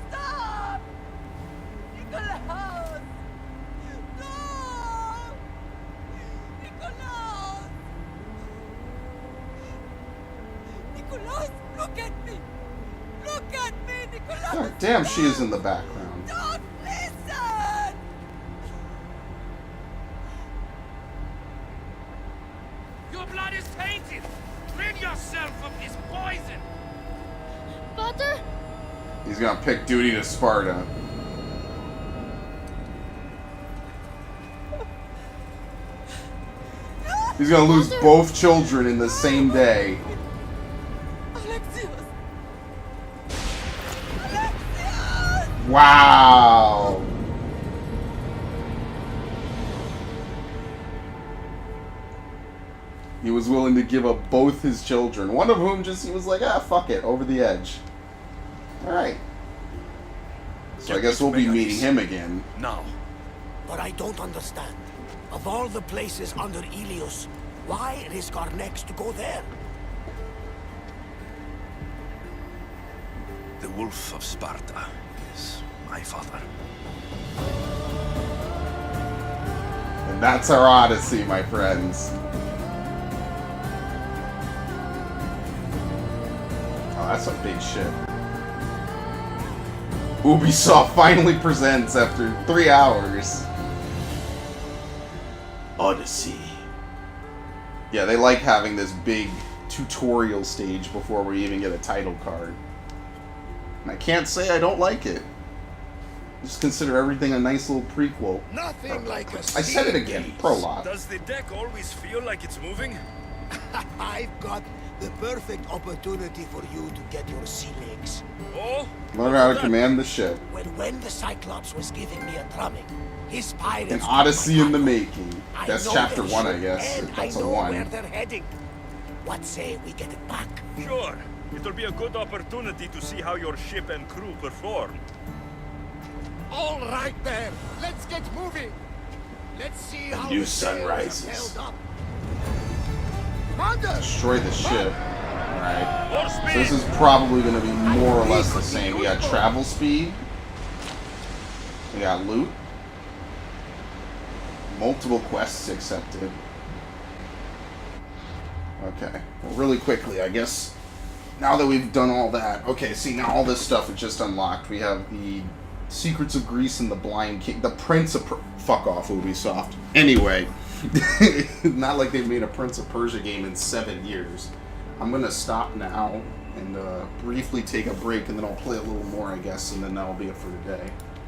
Stop! Nikolaos! No! Nikolaos! Nikolaos, look at me! Look at me, Nikolaos! God damn, she is in the background. Don't listen! Your blood is tainted. Rid yourself of this poison. Potter? He's going to pick duty to Sparta. He's going to lose both children in the same day. Alexios! Alexios! Wow. He was willing to give up both his children. One of whom he was like, ah, fuck it, over the edge. Alright. So I guess we'll be meeting him again. No. But I don't understand. Of all the places under Ilios, why risk our necks to go there? The Wolf of Sparta is my father. And that's our Odyssey, my friends. Oh, that's some big shit. Ubisoft finally presents after 3 hours. Odyssey. Yeah, they like having this big tutorial stage before we even get a title card. And I can't say I don't like it. Just consider everything a nice little prequel. Nothing like a I said it again, prologue. Does the deck always feel like it's moving? I've got the perfect opportunity for you to get your sea legs. Oh? Learn how to command the ship. When the Cyclops was giving me a drumming, his pirates... An Odyssey in the making. I That's know chapter their 1, I ship, guess. and That's I a know 1. where they're heading. What say we get it back? Sure. It'll be a good opportunity to see how your ship and crew perform. All right there. Let's get moving. Let's see how New the sun sails rises. have held up. Commander! Destroy the ship. Alright. So this is probably going to be more or less the same. We got travel speed. We got loot. Multiple quests accepted. Okay. Well, really quickly, I guess, now that we've done all that... Okay, see, now all this stuff is just unlocked. We have the Secrets of Greece and the Blind King. The Prince of... Fuck off, Ubisoft. Anyway. Not like they've made a Prince of Persia game in 7 years. I'm going to stop now and briefly take a break, and then I'll play a little more, I guess, and then that'll be it for today.